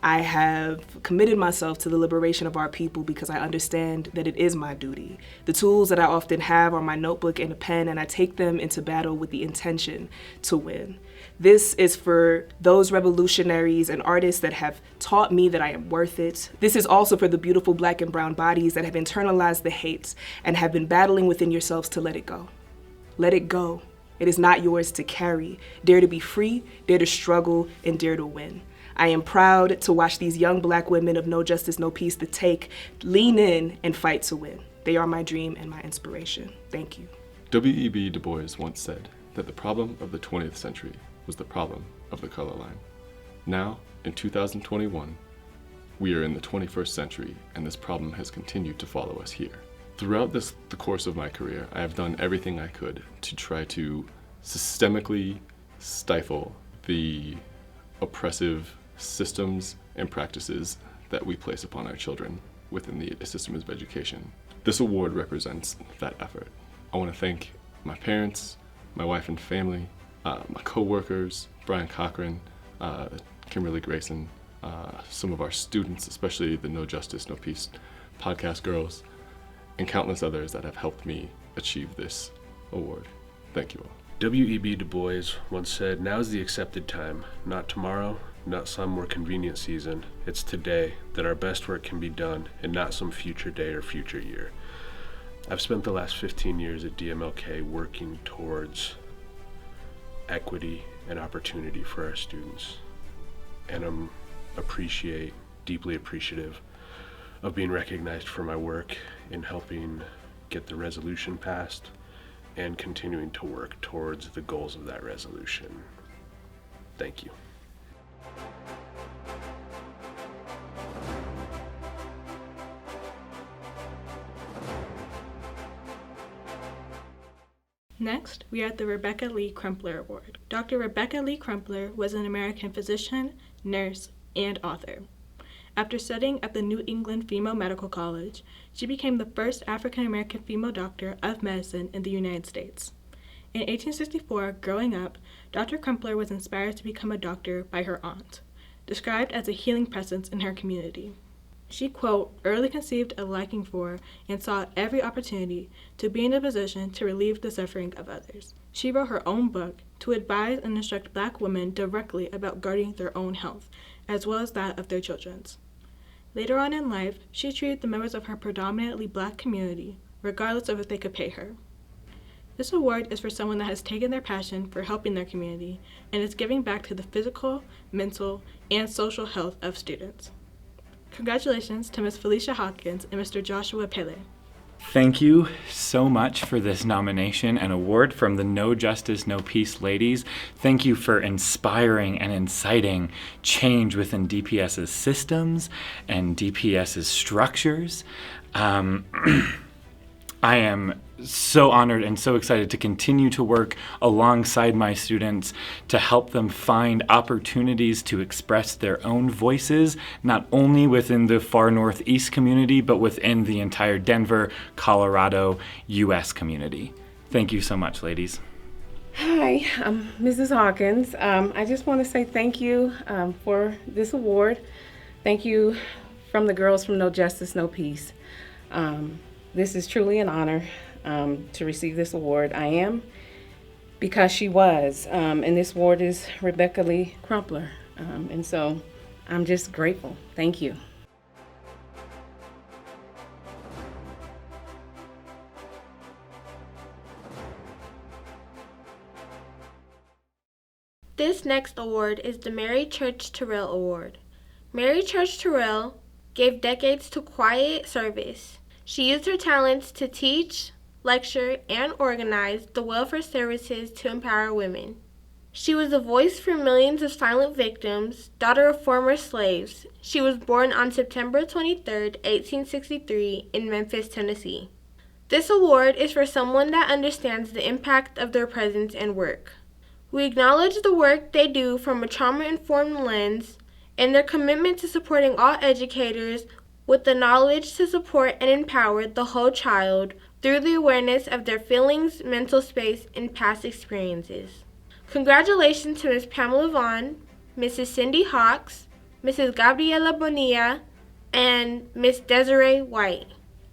I have committed myself to the liberation of our people because I understand that it is my duty. The tools that I often have are my notebook and a pen, and I take them into battle with the intention to win. This is for those revolutionaries and artists that have taught me that I am worth it. This is also for the beautiful Black and brown bodies that have internalized the hate and have been battling within yourselves to let it go. Let it go. It is not yours to carry. Dare to be free, dare to struggle, and dare to win. I am proud to watch these young Black women of No Justice, No Peace, The Take lean in and fight to win. They are my dream and my inspiration. Thank you. W.E.B. Du Bois once said that the problem of the 20th century was the problem of the color line. Now, in 2021, we are in the 21st century, and this problem has continued to follow us here. Throughout the course of my career, I have done everything I could to try to systemically stifle the oppressive systems and practices that we place upon our children within the system of education. This award represents that effort. I want to thank my parents, my wife and family, my co-workers, Brian Cochran, Kimberly Grayson, some of our students, especially the No Justice, No Peace podcast girls, and countless others that have helped me achieve this award. Thank you all. W.E.B. Du Bois once said, "Now is the accepted time, not tomorrow, not some more convenient season. It's today that our best work can be done, and not some future day or future year." I've spent the last 15 years at DMLK working towards equity and opportunity for our students, and I'm deeply appreciative of being recognized for my work in helping get the resolution passed and continuing to work towards the goals of that resolution. Thank you. Next, we are at the Rebecca Lee Crumpler Award. Dr. Rebecca Lee Crumpler was an American physician, nurse, and author. After studying at the New England Female Medical College, she became the first African-American female doctor of medicine in the United States. In 1864, growing up, Dr. Crumpler was inspired to become a doctor by her aunt. described as a healing presence in her community. She, quote, early conceived a liking for and sought every opportunity to be in a position to relieve the suffering of others. She wrote her own book to advise and instruct Black women directly about guarding their own health, as well as that of their children's. Later on in life, she treated the members of her predominantly Black community, regardless of if they could pay her. This award is for someone that has taken their passion for helping their community and is giving back to the physical, mental, and social health of students. Congratulations to Ms. Felicia Hawkins and Mr. Joshua Pele. Thank you so much for this nomination and award from the No Justice, No Peace ladies. Thank you for inspiring and inciting change within DPS's systems and DPS's structures. I am so honored and so excited to continue to work alongside my students to help them find opportunities to express their own voices, not only within the far northeast community, but within the entire Denver, Colorado, U.S. community. Thank you so much, ladies. Hi, I'm Mrs. Hawkins. I just want to say thank you for this award. Thank you from the girls from No Justice, No Peace. This is truly an honor to receive this award. I am, because she was, and this award is Rebecca Lee Crumpler, and so I'm just grateful. Thank you. This next award is the Mary Church Terrell Award. Mary Church Terrell gave decades to quiet service. She used her talents to teach, lecture, and organize the welfare services to empower women. She was a voice for millions of silent victims, daughter of former slaves. She was born on September 23, 1863, in Memphis, Tennessee. This award is for someone that understands the impact of their presence and work. We acknowledge the work they do from a trauma-informed lens and their commitment to supporting all educators with the knowledge to support and empower the whole child through the awareness of their feelings, mental space, and past experiences. Congratulations to Ms. Pamela Vaughn, Mrs. Cindy Hawks, Mrs. Gabriela Bonilla, and Ms. Desiree White.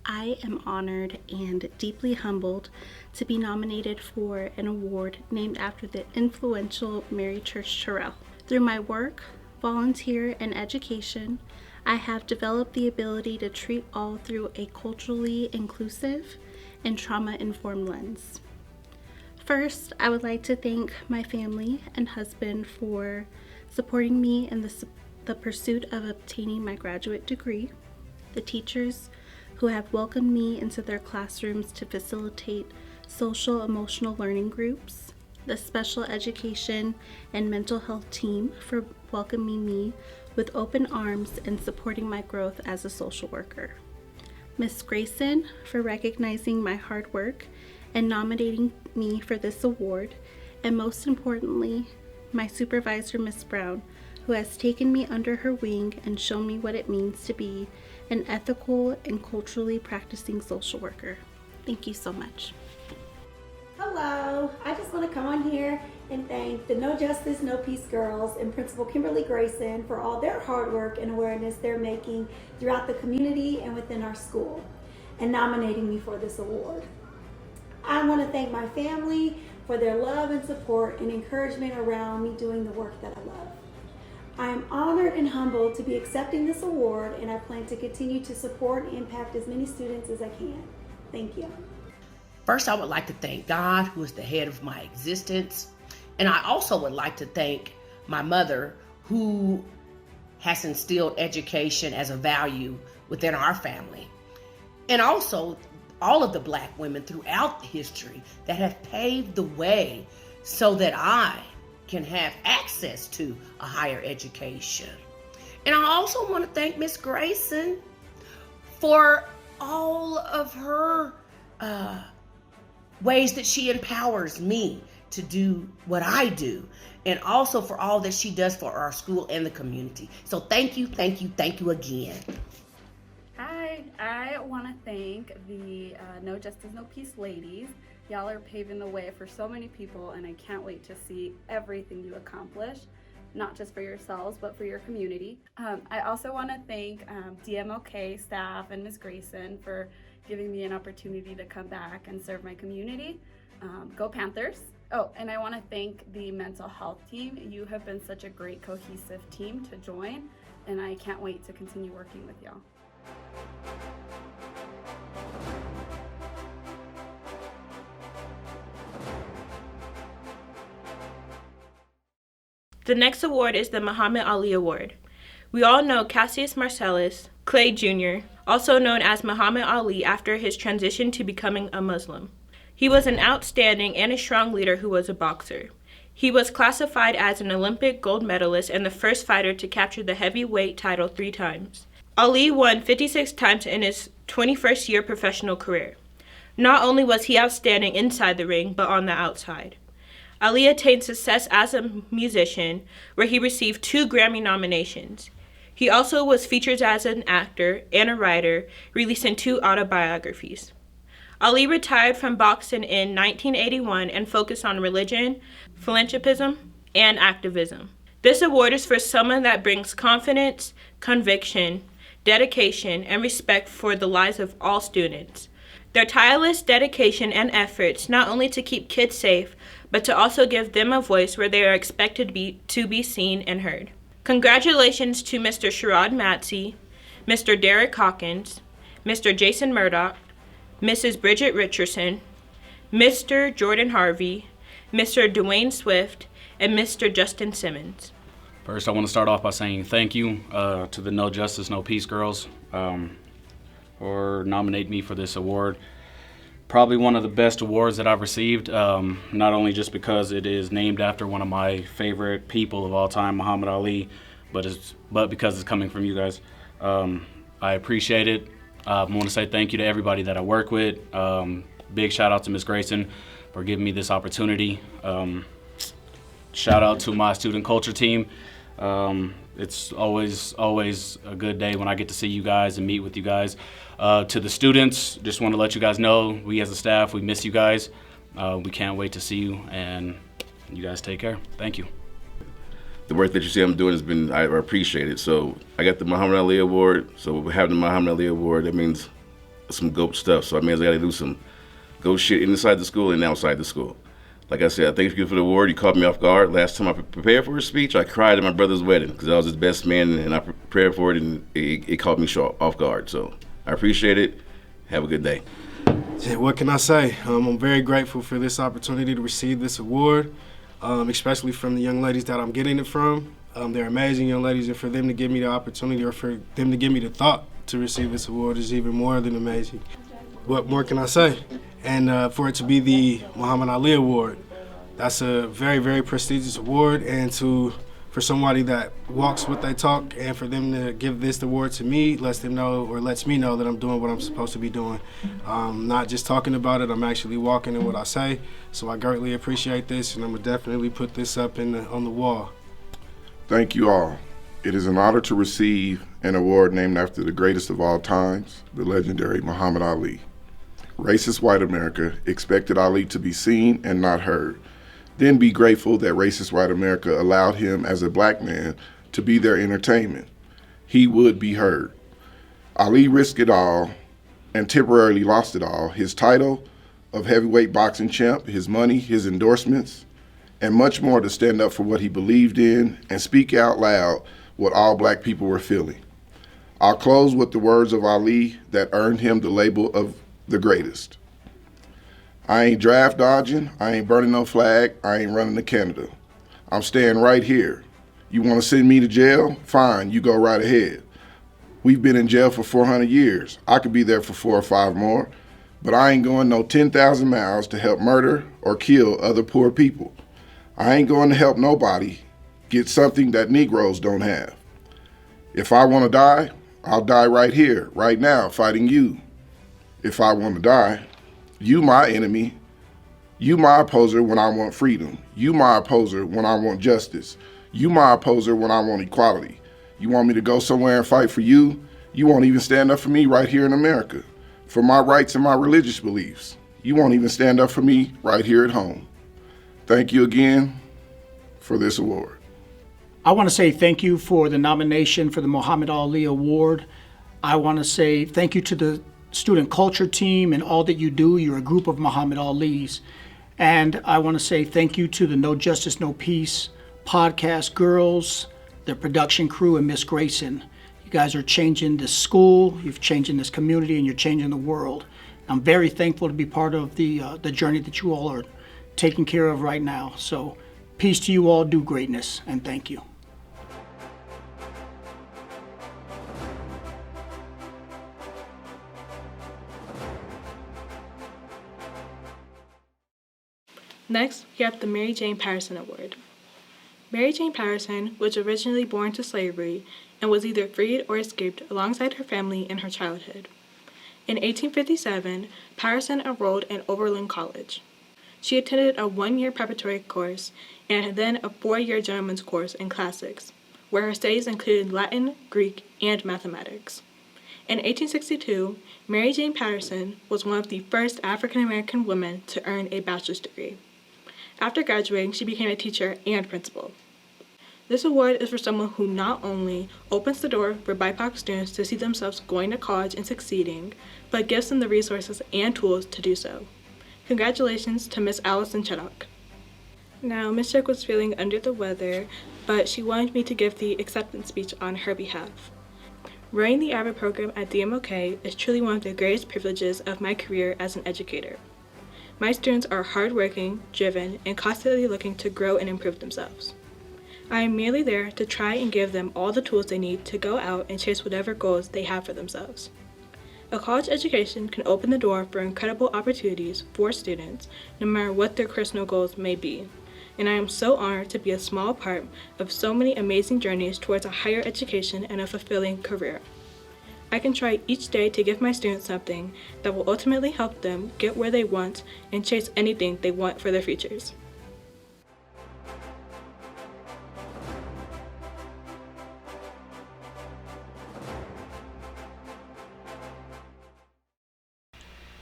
I am honored and deeply humbled to be nominated for an award named after the influential Mary Church Terrell. Through my work, volunteer, and education, I have developed the ability to treat all through a culturally inclusive and trauma-informed lens. First, I would like to thank my family and husband for supporting me in the pursuit of obtaining my graduate degree, the teachers who have welcomed me into their classrooms to facilitate social emotional learning groups, the special education and mental health team for welcoming me with open arms and supporting my growth as a social worker. Ms. Grayson for recognizing my hard work and nominating me for this award, and most importantly, my supervisor, Ms. Brown, who has taken me under her wing and shown me what it means to be an ethical and culturally practicing social worker. Thank you so much. Hello, I just want to come on here and thank the No Justice, No Peace girls and Principal Kimberly Grayson for all their hard work and awareness they're making throughout the community and within our school, and nominating me for this award. I want to thank my family for their love and support and encouragement around me doing the work that I love. I am honored and humbled to be accepting this award, and I plan to continue to support and impact as many students as I can. Thank you. First, I would like to thank God, who is the head of my existence. And I also would like to thank my mother, who has instilled education as a value within our family. And also all of the Black women throughout history that have paved the way so that I can have access to a higher education. And I also want to thank Miss Grayson for all of her ways that she empowers me to do what I do, and also for all that she does for our school and the community. So thank you, thank you, thank you again. Hi, I want to thank the No Justice, No Peace ladies. Y'all are paving the way for so many people, and I can't wait to see everything you accomplish. not just for yourselves, but for your community. I also want to thank DMLK staff and Ms. Grayson for giving me an opportunity to come back and serve my community. Go Panthers! Oh, and I want to thank the mental health team. You have been such a great cohesive team to join, and I can't wait to continue working with y'all. The next award is the Muhammad Ali Award. We all know Cassius Marcellus Clay Jr., also known as Muhammad Ali after his transition to becoming a Muslim. He was an outstanding and a strong leader who was a boxer. He was classified as an Olympic gold medalist and the first fighter to capture the heavyweight title 3 times. Ali won 56 times in his 21st year professional career. Not only was he outstanding inside the ring, but on the outside. Ali attained success as a musician, where he received 2 Grammy nominations. He also was featured as an actor and a writer, releasing 2 autobiographies. Ali retired from boxing in 1981 and focused on religion, philanthropism, and activism. This award is for someone that brings confidence, conviction, dedication, and respect for the lives of all students. Their tireless dedication and efforts not only to keep kids safe, but to also give them a voice where they are expected to be seen and heard. Congratulations to Mr. Sherrod Matsey, Mr. Derek Hawkins, Mr. Jason Murdoch, Mrs. Bridget Richardson, Mr. Jordan Harvey, Mr. Dwayne Swift, and Mr. Justin Simmons. First, I want to start off by saying thank you to the No Justice, No Peace girls for nominating me for this award. Probably one of the best awards that I've received, not only just because it is named after one of my favorite people of all time, Muhammad Ali, but because it's coming from you guys. I appreciate it. I want to say thank you to everybody that I work with. Big shout out to Ms. Grayson for giving me this opportunity. Shout out to my student culture team. It's always a good day when I get to see you guys and meet with you guys. To the students, just want to let you guys know, we as a staff, we miss you guys. We can't wait to see you, and you guys take care. Thank you. The work that you see I'm doing I appreciate it. So I got the Muhammad Ali Award. So having the Muhammad Ali Award, that means some GOAT stuff. So that means I got to do some GOAT shit inside the school and outside the school. Like I said, thank you for the award. You caught me off guard. Last time I prepared for a speech, I cried at my brother's wedding because I was his best man, and I prepared for it, and it caught me off guard. So I appreciate it. Have a good day. What can I say? I'm very grateful for this opportunity to receive this award, especially from the young ladies that I'm getting it from. They're amazing young ladies, and for them to give me the opportunity, or for them to give me the thought to receive this award, is even more than amazing. What more can I say? And for it to be the Muhammad Ali Award, that's a very, very prestigious award, and for somebody that walks what they talk, and for them to give this award to me lets me know that I'm doing what I'm supposed to be doing. Not just talking about it, I'm actually walking in what I say. So I greatly appreciate this, and I'm gonna definitely put this up on the wall. Thank you all. It is an honor to receive an award named after the greatest of all times, the legendary Muhammad Ali. Racist white America expected Ali to be seen and not heard. Then be grateful that racist white America allowed him as a black man to be their entertainment. He would be heard. Ali risked it all and temporarily lost it all. His title of heavyweight boxing champ, his money, his endorsements, and much more to stand up for what he believed in and speak out loud what all black people were feeling. I'll close with the words of Ali that earned him the label of the greatest. I ain't draft dodging, I ain't burning no flag, I ain't running to Canada. I'm staying right here. You want to send me to jail? Fine, you go right ahead. We've been in jail for 400 years. I could be there for 4 or 5 more, but I ain't going no 10,000 miles to help murder or kill other poor people. I ain't going to help nobody get something that Negroes don't have. If I want to die, I'll die right here, right now, fighting you. If I want to die, you my enemy. You my opposer when I want freedom. You my opposer when I want justice. You my opposer when I want equality. You want me to go somewhere and fight for you? You won't even stand up for me right here in America, for my rights and my religious beliefs. You won't even stand up for me right here at home. Thank you again for this award. I want to say thank you for the nomination for the Muhammad Ali Award. I want to say thank you to the student culture team and all that you do. You're a group of Muhammad Alis. And I want to say thank you to the No Justice, No Peace podcast girls, the production crew, and Miss Grayson. You guys are changing this school, you've changing this community, and you're changing the world. I'm very thankful to be part of the journey that you all are taking care of right now. So peace to you all, do greatness, and thank you. Next, we have the Mary Jane Patterson Award. Mary Jane Patterson was originally born to slavery and was either freed or escaped alongside her family in her childhood. In 1857, Patterson enrolled in Oberlin College. She attended a one-year preparatory course and then a four-year gentleman's course in classics, where her studies included Latin, Greek, and mathematics. In 1862, Mary Jane Patterson was one of the first African-American women to earn a bachelor's degree. After graduating, she became a teacher and principal. This award is for someone who not only opens the door for BIPOC students to see themselves going to college and succeeding, but gives them the resources and tools to do so. Congratulations to Miss Allison Cheddock. Now, Miss Chick was feeling under the weather, but she wanted me to give the acceptance speech on her behalf. Running the AVID program at DMOK is truly one of the greatest privileges of my career as an educator. My students are hardworking, driven, and constantly looking to grow and improve themselves. I am merely there to try and give them all the tools they need to go out and chase whatever goals they have for themselves. A college education can open the door for incredible opportunities for students, no matter what their personal goals may be, and I am so honored to be a small part of so many amazing journeys towards a higher education and a fulfilling career. I can try each day to give my students something that will ultimately help them get where they want and chase anything they want for their futures.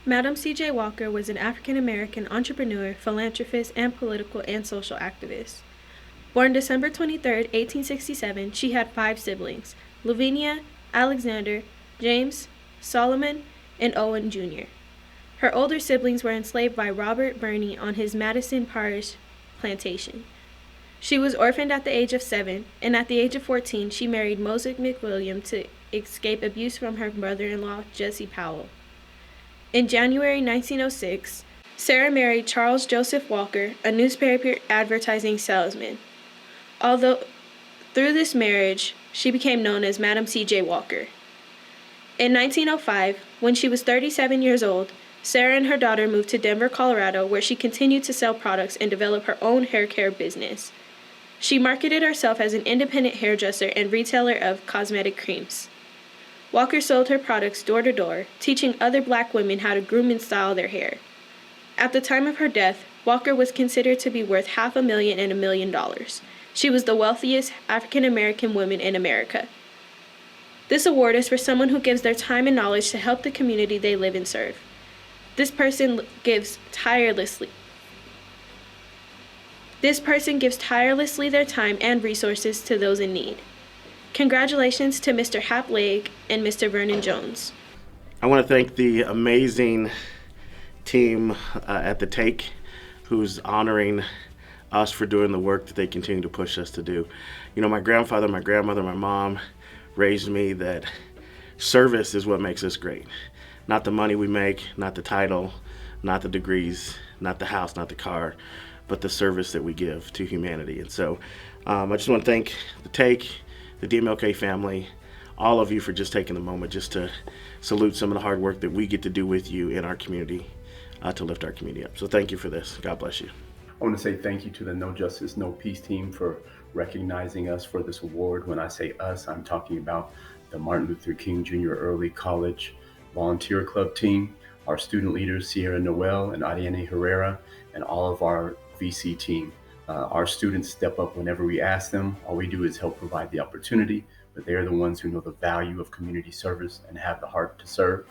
Madam C.J. Walker was an African-American entrepreneur, philanthropist, and political and social activist. Born December 23, 1867, she had 5 siblings: Lavinia, Alexander, James, Solomon, and Owen Jr. Her older siblings were enslaved by Robert Burney on his Madison Parish plantation. She was orphaned at the age of 7, and at the age of 14, she married Moses McWilliam to escape abuse from her brother-in-law, Jesse Powell. In January 1906, Sarah married Charles Joseph Walker, a newspaper advertising salesman. Although through this marriage, she became known as Madam C.J. Walker. In 1905, when she was 37 years old, Sarah and her daughter moved to Denver, Colorado, where she continued to sell products and develop her own hair care business. She marketed herself as an independent hairdresser and retailer of cosmetic creams. Walker sold her products door to door, teaching other Black women how to groom and style their hair. At the time of her death, Walker was considered to be worth $500,000 and $1 million. She was the wealthiest African-American woman in America. This award is for someone who gives their time and knowledge to help the community they live and serve. This person gives tirelessly their time and resources to those in need. Congratulations to Mr. Hap Lake and Mr. Vernon Jones. I want to thank the amazing team at the Take, who's honoring us for doing the work that they continue to push us to do. You know, my grandfather, my grandmother, my mom raised me that service is what makes us great. Not the money we make, not the title, not the degrees, not the house, not the car, but the service that we give to humanity. And so I just want to thank the Take, the DMLK family, all of you for just taking the moment just to salute some of the hard work that we get to do with you in our community to lift our community up. So thank you for this. God bless you. I want to say thank you to the No Justice, No Peace team for recognizing us for this award. When I say us, I'm talking about the Martin Luther King Jr. Early College Volunteer Club team, our student leaders, Sierra Noel and Ariane Herrera, and all of our VC team. Our students step up whenever we ask them. All we do is help provide the opportunity, but they're the ones who know the value of community service and have the heart to serve.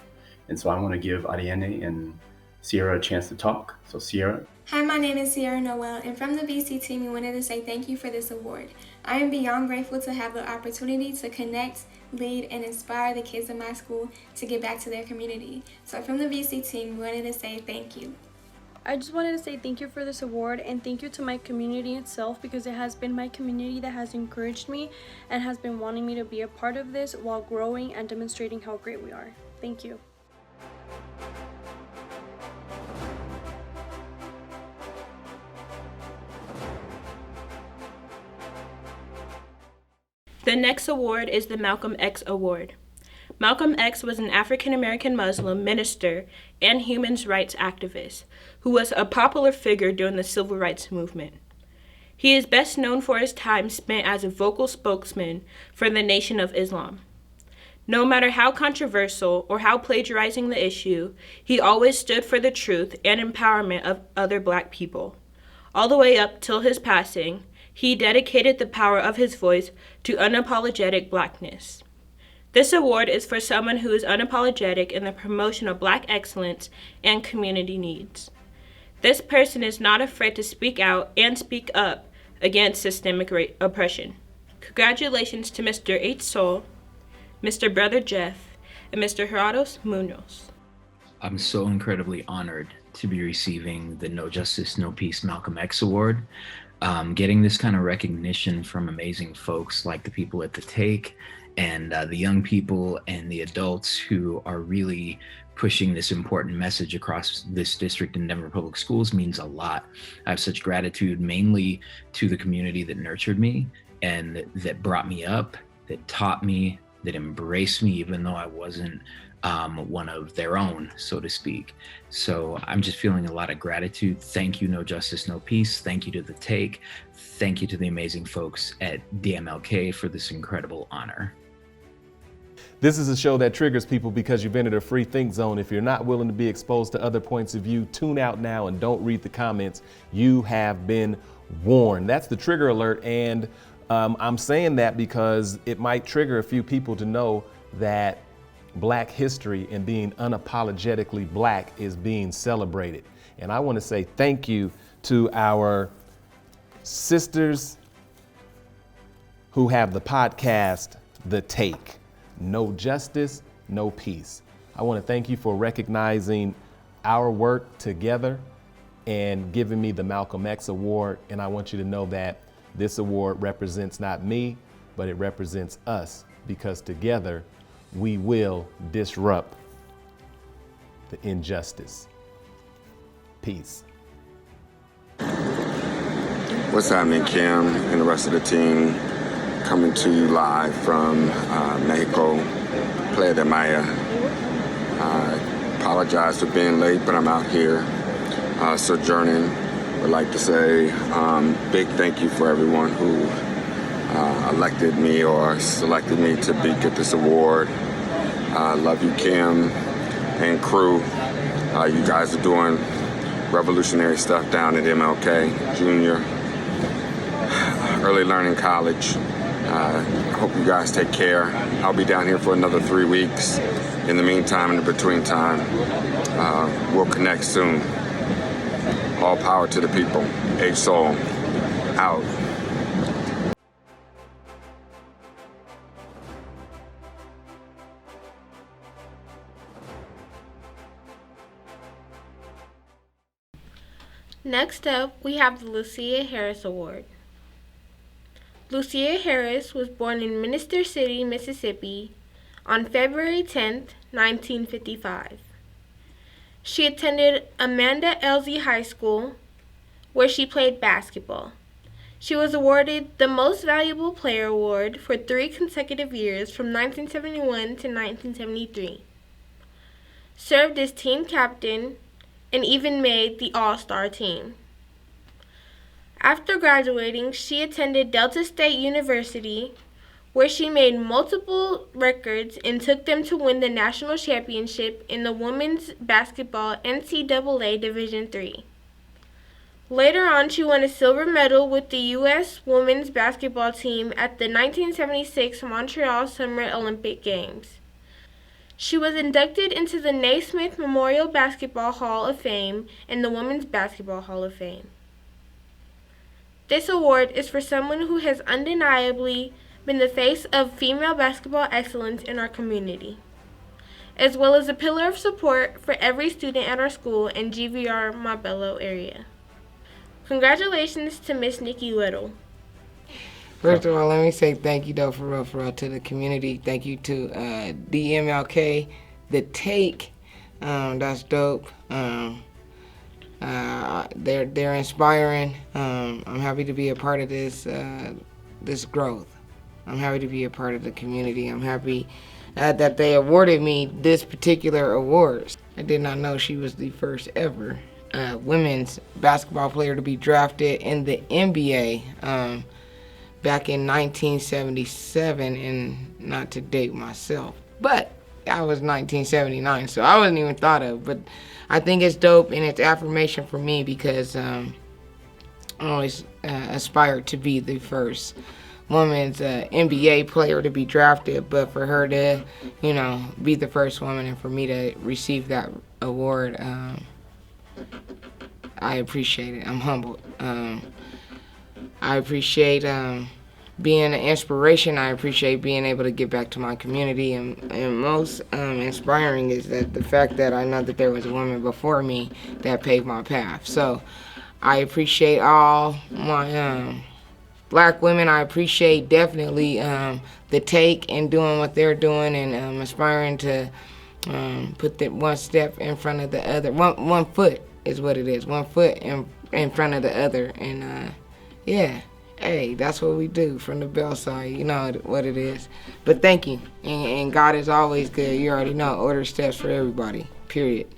And so I want to give Ariane and Sierra a chance to talk. So Sierra. Hi, my name is Sierra Noel, and from the VC team, we wanted to say thank you for this award. I am beyond grateful to have the opportunity to connect, lead, and inspire the kids in my school to get back to their community. So from the VC team, we wanted to say thank you. I just wanted to say thank you for this award and thank you to my community itself, because it has been my community that has encouraged me and has been wanting me to be a part of this while growing and demonstrating how great we are. Thank you. The next award is the Malcolm X Award. Malcolm X was an African-American Muslim minister and human rights activist who was a popular figure during the Civil Rights Movement. He is best known for his time spent as a vocal spokesman for the Nation of Islam. No matter how controversial or how plagiarizing the issue, he always stood for the truth and empowerment of other Black people. All the way up till his passing, he dedicated the power of his voice to unapologetic Blackness. This award is for someone who is unapologetic in the promotion of Black excellence and community needs. This person is not afraid to speak out and speak up against systemic oppression. Congratulations to Mr. H. Sol, Mr. Brother Jeff, and Mr. Gerardos Munoz. I'm so incredibly honored to be receiving the No Justice, No Peace Malcolm X Award. Getting this kind of recognition from amazing folks like the people at the Take and the young people and the adults who are really pushing this important message across this district in Denver Public Schools means a lot. I have such gratitude mainly to the community that nurtured me and that brought me up, that taught me, that embraced me even though I wasn't one of their own, so to speak. So I'm just feeling a lot of gratitude. Thank you, No Justice, No Peace. Thank you to the Take. Thank you to the amazing folks at DMLK for this incredible honor. This is a show that triggers people because you've entered a free think zone. If you're not willing to be exposed to other points of view, tune out now and don't read the comments. You have been warned. That's the trigger alert. And I'm saying that because it might trigger a few people to know that Black history and being unapologetically Black is being celebrated. And I want to say thank you to our sisters who have the podcast, The Take. No Justice, No Peace. I want to thank you for recognizing our work together and giving me the Malcolm X Award. And I want you to know that this award represents not me, but it represents us, because together we will disrupt the injustice. Peace. What's happening, Kim and the rest of the team? Coming to you live from Mexico, Playa de Maya. Apologize for being late, but I'm out here sojourning. Would like to say big thank you for everyone who elected me or selected me to get this award. Love you, Kim and crew. You guys are doing revolutionary stuff down at MLK Junior Early Learning College. I hope you guys take care. I'll be down here for another 3 weeks. In the meantime, in the between time, we'll connect soon. All power to the people. H Soul, out. Next up, we have the Lucia Harris Award. Lucia Harris was born in Minister City, Mississippi on February 10, 1955. She attended Amanda Elsie High School, where she played basketball. She was awarded the Most Valuable Player Award for 3 consecutive years from 1971 to 1973. Served as team captain and even made the All-Star team. After graduating, she attended Delta State University, where she made multiple records and took them to win the national championship in the women's basketball NCAA Division III. Later on, she won a silver medal with the U.S. women's basketball team at the 1976 Montreal Summer Olympic Games. She was inducted into the Naismith Memorial Basketball Hall of Fame and the Women's Basketball Hall of Fame. This award is for someone who has undeniably been the face of female basketball excellence in our community, as well as a pillar of support for every student at our school and GVR Marbello area. Congratulations to Miss Nikki Little. First of all, let me say thank you, though, for real, to the community. Thank you to DMLK, The Take. That's dope. They're inspiring. I'm happy to be a part of this growth. I'm happy to be a part of the community. I'm happy that they awarded me this particular award. I did not know she was the first ever women's basketball player to be drafted in the NBA back in 1977, and not to date myself, but that was 1979, so I wasn't even thought of. But I think it's dope, and it's affirmation for me because I always aspired to be the first woman's NBA player to be drafted, but for her to, be the first woman and for me to receive that award, I appreciate it. I'm humbled. I appreciate being an inspiration. I appreciate being able to give back to my community, and most inspiring is that the fact that I know that there was a woman before me that paved my path. So I appreciate all my Black women. I appreciate definitely The Take and doing what they're doing, and aspiring to put that one step in front of the other. One foot is what it is. One foot in front of the other, and yeah. Hey, that's what we do from the Bell side. You know what it is. But thank you. And God is always good. You already know. Order steps for everybody. Period.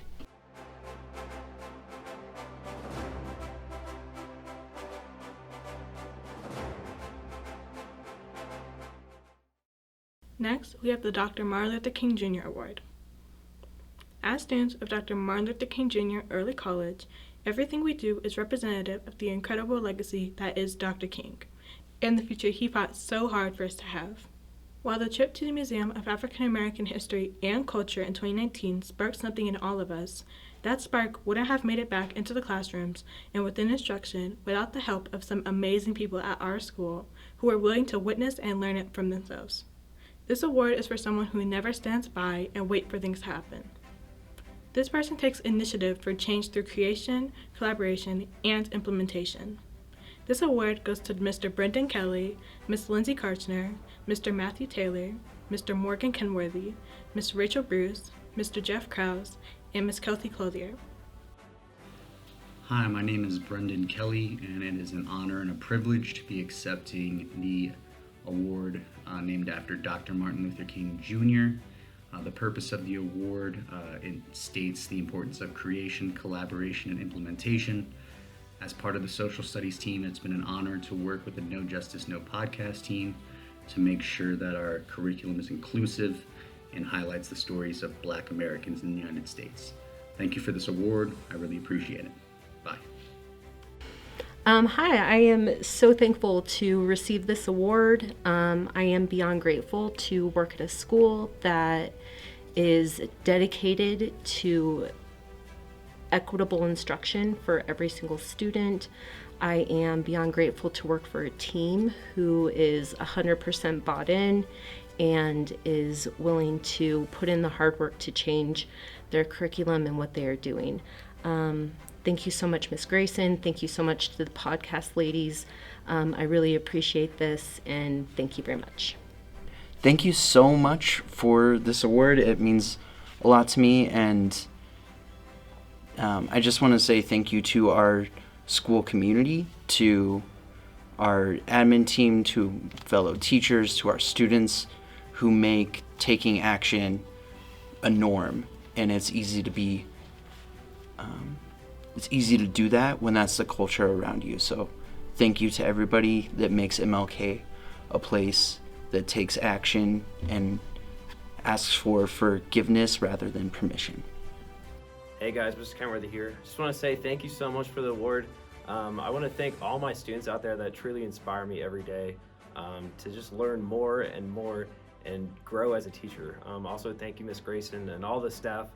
Next, we have the Dr. Martin Luther King Jr. Award. As students of Dr. Martin Luther King Jr. Early College, everything we do is representative of the incredible legacy that is Dr. King, and the future he fought so hard for us to have. While the trip to the Museum of African American History and Culture in 2019 sparked something in all of us, that spark wouldn't have made it back into the classrooms and within instruction without the help of some amazing people at our school who were willing to witness and learn it from themselves. This award is for someone who never stands by and waits for things to happen. This person takes initiative for change through creation, collaboration, and implementation. This award goes to Mr. Brendan Kelly, Ms. Lindsay Karchner, Mr. Matthew Taylor, Mr. Morgan Kenworthy, Ms. Rachel Bruce, Mr. Jeff Krause, and Ms. Kelsey Clothier. Hi, my name is Brendan Kelly, and it is an honor and a privilege to be accepting the award named after Dr. Martin Luther King Jr. The purpose of the award, it states the importance of creation, collaboration, and implementation. As part of the social studies team, it's been an honor to work with the No Justice, No Podcast team to make sure that our curriculum is inclusive and highlights the stories of Black Americans in the United States. Thank you for this award. I really appreciate it. Bye. Hi, I am so thankful to receive this award. I am beyond grateful to work at a school that is dedicated to equitable instruction for every single student. I am beyond grateful to work for a team who is 100% bought in and is willing to put in the hard work to change their curriculum and what they are doing. Thank you so much, Ms. Grayson. Thank you so much to the podcast ladies. I really appreciate this, and thank you very much. Thank you so much for this award. It means a lot to me, and I just want to say thank you to our school community, to our admin team, to fellow teachers, to our students who make taking action a norm, and it's easy to be it's easy to do that when that's the culture around you. So thank you to everybody that makes MLK a place that takes action and asks for forgiveness rather than permission. Hey guys, Mr. Kenworthy here. Just want to say thank you so much for the award. I want to thank all my students out there that truly inspire me every day to just learn more and more and grow as a teacher. Also, thank you, Ms. Grayson, and all the staff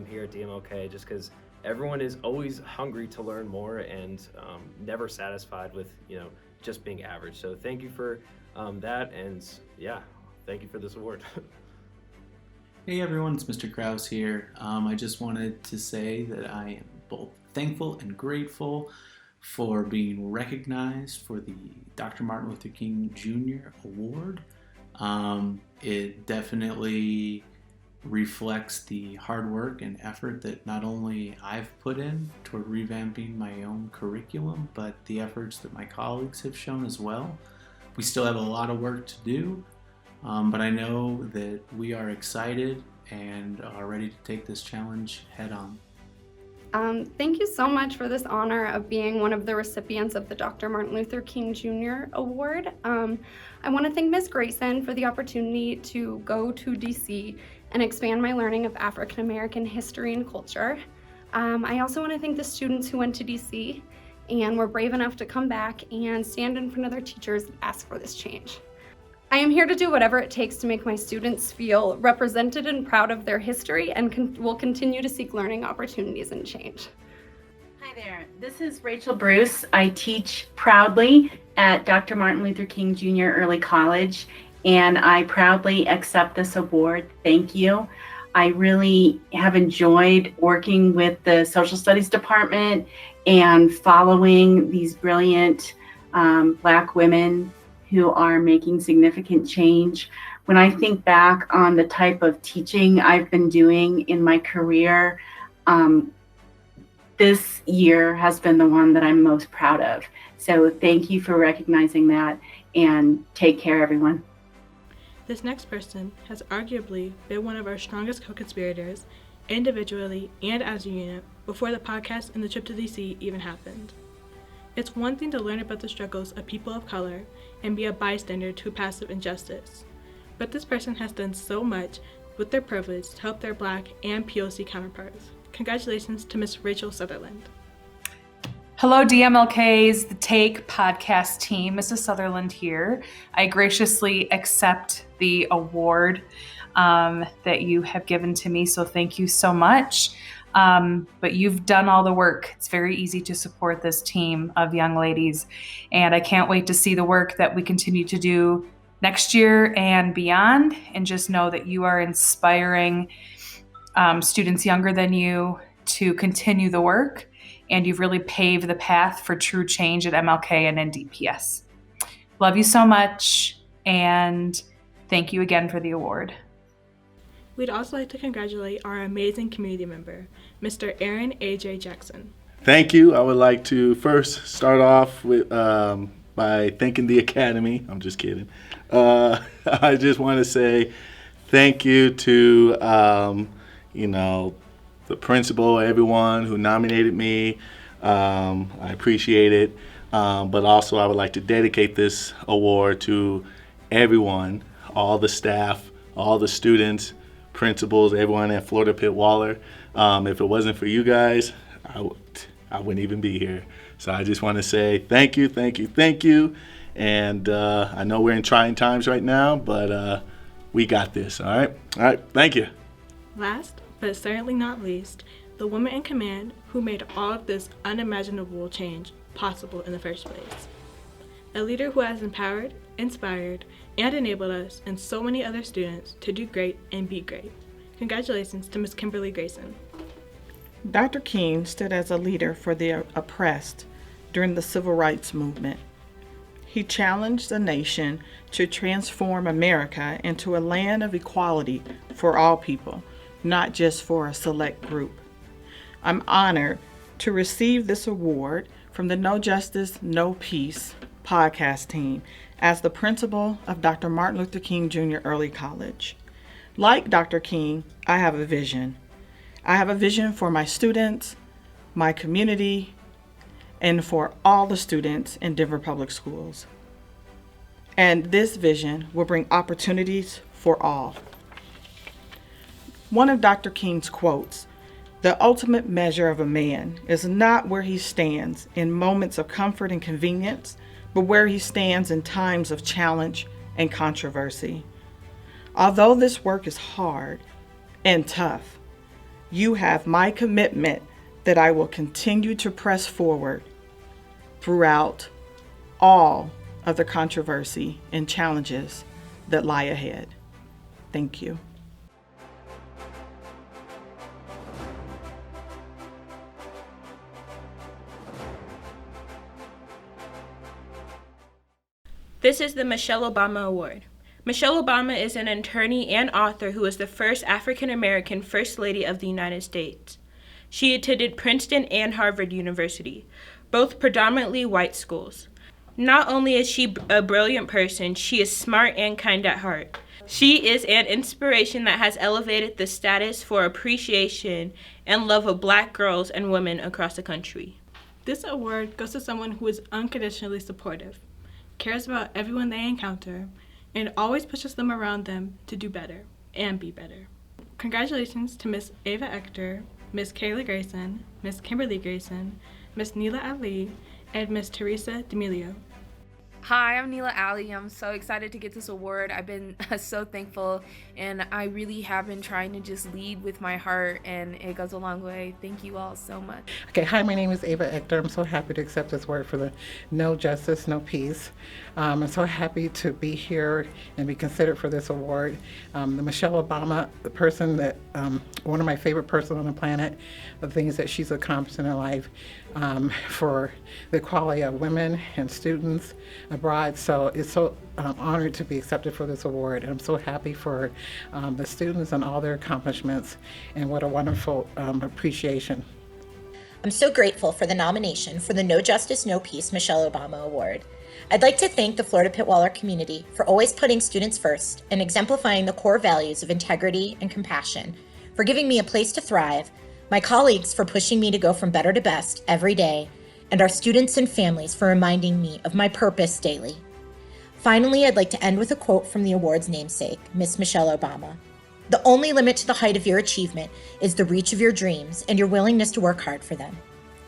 here at DMLK, just because everyone is always hungry to learn more and never satisfied with, just being average. So thank you for that, and yeah, thank you for this award. Hey everyone, it's Mr. Krause here. I just wanted to say that I am both thankful and grateful for being recognized for the Dr. Martin Luther King Jr. Award. It definitely reflects the hard work and effort that not only I've put in toward revamping my own curriculum, but the efforts that my colleagues have shown as well. We still have a lot of work to do, but I know that we are excited and are ready to take this challenge head on. Thank you so much for this honor of being one of the recipients of the Dr. Martin Luther King Jr. Award. I want to thank Ms. Grayson for the opportunity to go to DC and expand my learning of African American history and culture. I also want to thank the students who went to DC and were brave enough to come back and stand in front of their teachers and ask for this change. I am here to do whatever it takes to make my students feel represented and proud of their history, and will continue to seek learning opportunities and change. Hi there, this is Rachel Bruce. I teach proudly at Dr. Martin Luther King Jr. Early College, and I proudly accept this award. Thank you. I really have enjoyed working with the Social Studies Department and following these brilliant Black women who are making significant change. When I think back on the type of teaching I've been doing in my career, this year has been the one that I'm most proud of. So thank you for recognizing that, and take care, everyone. This next person has arguably been one of our strongest co-conspirators, individually and as a unit, before the podcast and the trip to DC even happened. It's one thing to learn about the struggles of people of color and be a bystander to passive injustice, but this person has done so much with their privilege to help their Black and POC counterparts. Congratulations to Ms. Rachel Sutherland. Hello, DMLK's The Take podcast team. Mrs. Sutherland here. I graciously accept the award that you have given to me, so thank you so much. But you've done all the work. It's very easy to support this team of young ladies, and I can't wait to see the work that we continue to do next year and beyond, and just know that you are inspiring students younger than you to continue the work, and you've really paved the path for true change at MLK and NDPS. Love you so much, and thank you again for the award. We'd also like to congratulate our amazing community member, Mr. Aaron A.J. Jackson. Thank you. I would like to first start off with by thanking the Academy. I'm just kidding. I just want to say thank you to the principal, everyone who nominated me. I appreciate it. But also I would like to dedicate this award to everyone, all the staff, all the students, principals, everyone at Florida Pitt Waller. If it wasn't for you guys, I wouldn't even be here. So I just want to say thank you, thank you, thank you. And I know we're in trying times right now, but we got this, all right? All right, thank you. Last, but certainly not least, the woman in command who made all of this unimaginable change possible in the first place. A leader who has empowered, inspired, and enabled us and so many other students to do great and be great. Congratulations to Ms. Kimberly Grayson. Dr. King stood as a leader for the oppressed during the Civil Rights Movement. He challenged the nation to transform America into a land of equality for all people, not just for a select group. I'm honored to receive this award from the No Justice, No Peace podcast team as the principal of Dr. Martin Luther King Jr. Early College. Like Dr. King, I have a vision. I have a vision for my students, my community, and for all the students in Denver Public Schools. And this vision will bring opportunities for all. One of Dr. King's quotes, "The ultimate measure of a man is not where he stands in moments of comfort and convenience, but where he stands in times of challenge and controversy." Although this work is hard and tough, you have my commitment that I will continue to press forward throughout all of the controversy and challenges that lie ahead. Thank you. This is the Michelle Obama Award. Michelle Obama is an attorney and author who was the first African-American First Lady of the United States. She attended Princeton and Harvard University, both predominantly white schools. Not only is she a brilliant person, she is smart and kind at heart. She is an inspiration that has elevated the status for appreciation and love of Black girls and women across the country. This award goes to someone who is unconditionally supportive, cares about everyone they encounter, and always pushes them around them to do better and be better. Congratulations to Miss Ava Ector, Miss Karli Grayson, Miss Kimberly Grayson, Miss Neela Ali, and Miss Teresa D'Amelio. Hi, I'm Neela Ali. I'm so excited to get this award. I've been so thankful, and I really have been trying to just lead with my heart, and it goes a long way. Thank you all so much. Okay, hi, my name is Ava Ector. I'm so happy to accept this award for the No Justice, No Peace. I'm so happy to be here and be considered for this award. The Michelle Obama, the person that, one of my favorite persons on the planet, the things that she's accomplished in her life for the equality of women and students abroad. So it's so honored to be accepted for this award. And I'm so happy for the students and all their accomplishments, and what a wonderful appreciation. I'm so grateful for the nomination for the No Justice, No Peace Michelle Obama Award. I'd like to thank the Florida Pittwaller community for always putting students first and exemplifying the core values of integrity and compassion, for giving me a place to thrive, my colleagues for pushing me to go from better to best every day, and our students and families for reminding me of my purpose daily. Finally, I'd like to end with a quote from the award's namesake, Miss Michelle Obama. The only limit to the height of your achievement is the reach of your dreams and your willingness to work hard for them.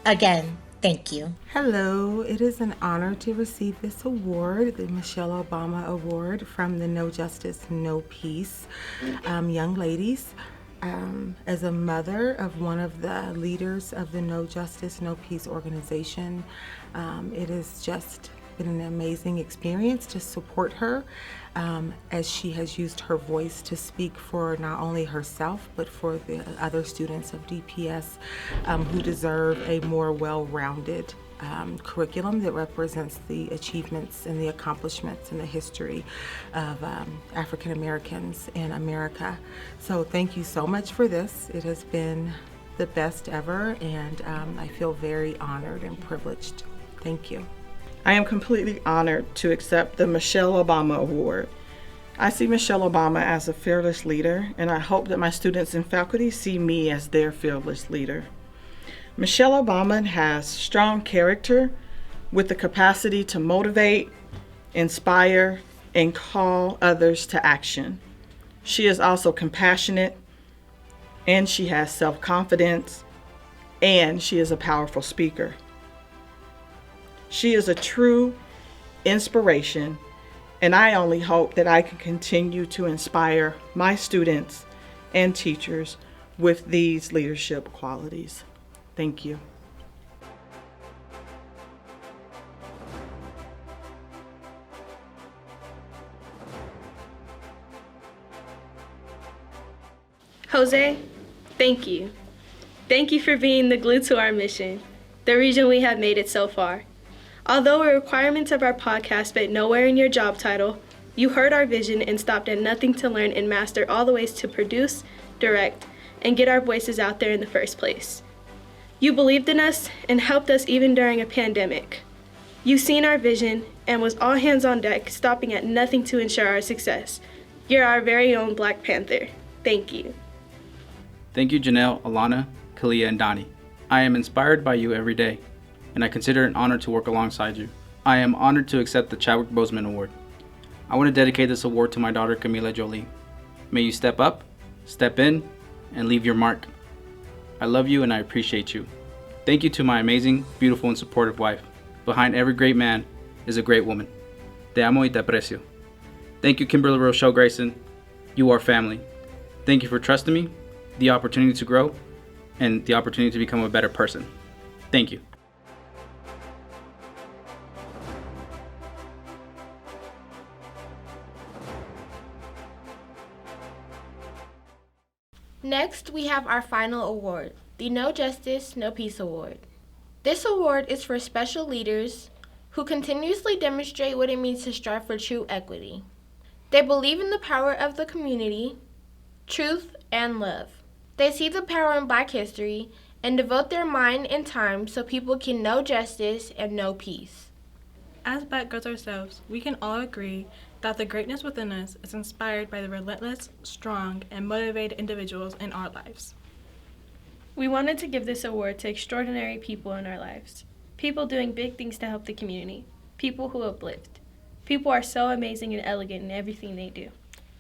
Again, thank you. Hello, it is an honor to receive this award, the Michelle Obama Award from the No Justice, No Peace young ladies. As a mother of one of the leaders of the No Justice, No Peace organization, it has just been an amazing experience to support her as she has used her voice to speak for not only herself but for the other students of DPS who deserve a more well-rounded curriculum that represents the achievements and the accomplishments and the history of African Americans in America. So thank you so much for this. It has been the best ever, and I feel very honored and privileged. Thank you. I am completely honored to accept the Michelle Obama Award. I see Michelle Obama as a fearless leader, and I hope that my students and faculty see me as their fearless leader. Michelle Obama has strong character with the capacity to motivate, inspire, and call others to action. She is also compassionate, and she has self-confidence, and she is a powerful speaker. She is a true inspiration, and I only hope that I can continue to inspire my students and teachers with these leadership qualities. Thank you. Jose, thank you. Thank you for being the glue to our mission, the reason we have made it so far. Although a requirement of our podcast fit nowhere in your job title, you heard our vision and stopped at nothing to learn and master all the ways to produce, direct, and get our voices out there in the first place. You believed in us and helped us even during a pandemic. You seen our vision and was all hands on deck, stopping at nothing to ensure our success. You're our very own Black Panther. Thank you. Thank you, Janelle, Alana, Kalia, and Donnie. I am inspired by you every day, and I consider it an honor to work alongside you. I am honored to accept the Chadwick Boseman Award. I want to dedicate this award to my daughter, Camila Jolie. May you step up, step in, and leave your mark. I love you and I appreciate you. Thank you to my amazing, beautiful, and supportive wife. Behind every great man is a great woman. Te amo y te aprecio. Thank you, Kimberly Rochelle Grayson. You are family. Thank you for trusting me, the opportunity to grow, and the opportunity to become a better person. Thank you. Next, we have our final award, the No Justice, No Peace Award. This award is for special leaders who continuously demonstrate what it means to strive for true equity. They believe in the power of the community, truth, and love. They see the power in Black history and devote their mind and time so people can know justice and know peace. As Black girls ourselves, we can all agree that the greatness within us is inspired by the relentless, strong, and motivated individuals in our lives. We wanted to give this award to extraordinary people in our lives. People doing big things to help the community. People who uplift. People are so amazing and elegant in everything they do.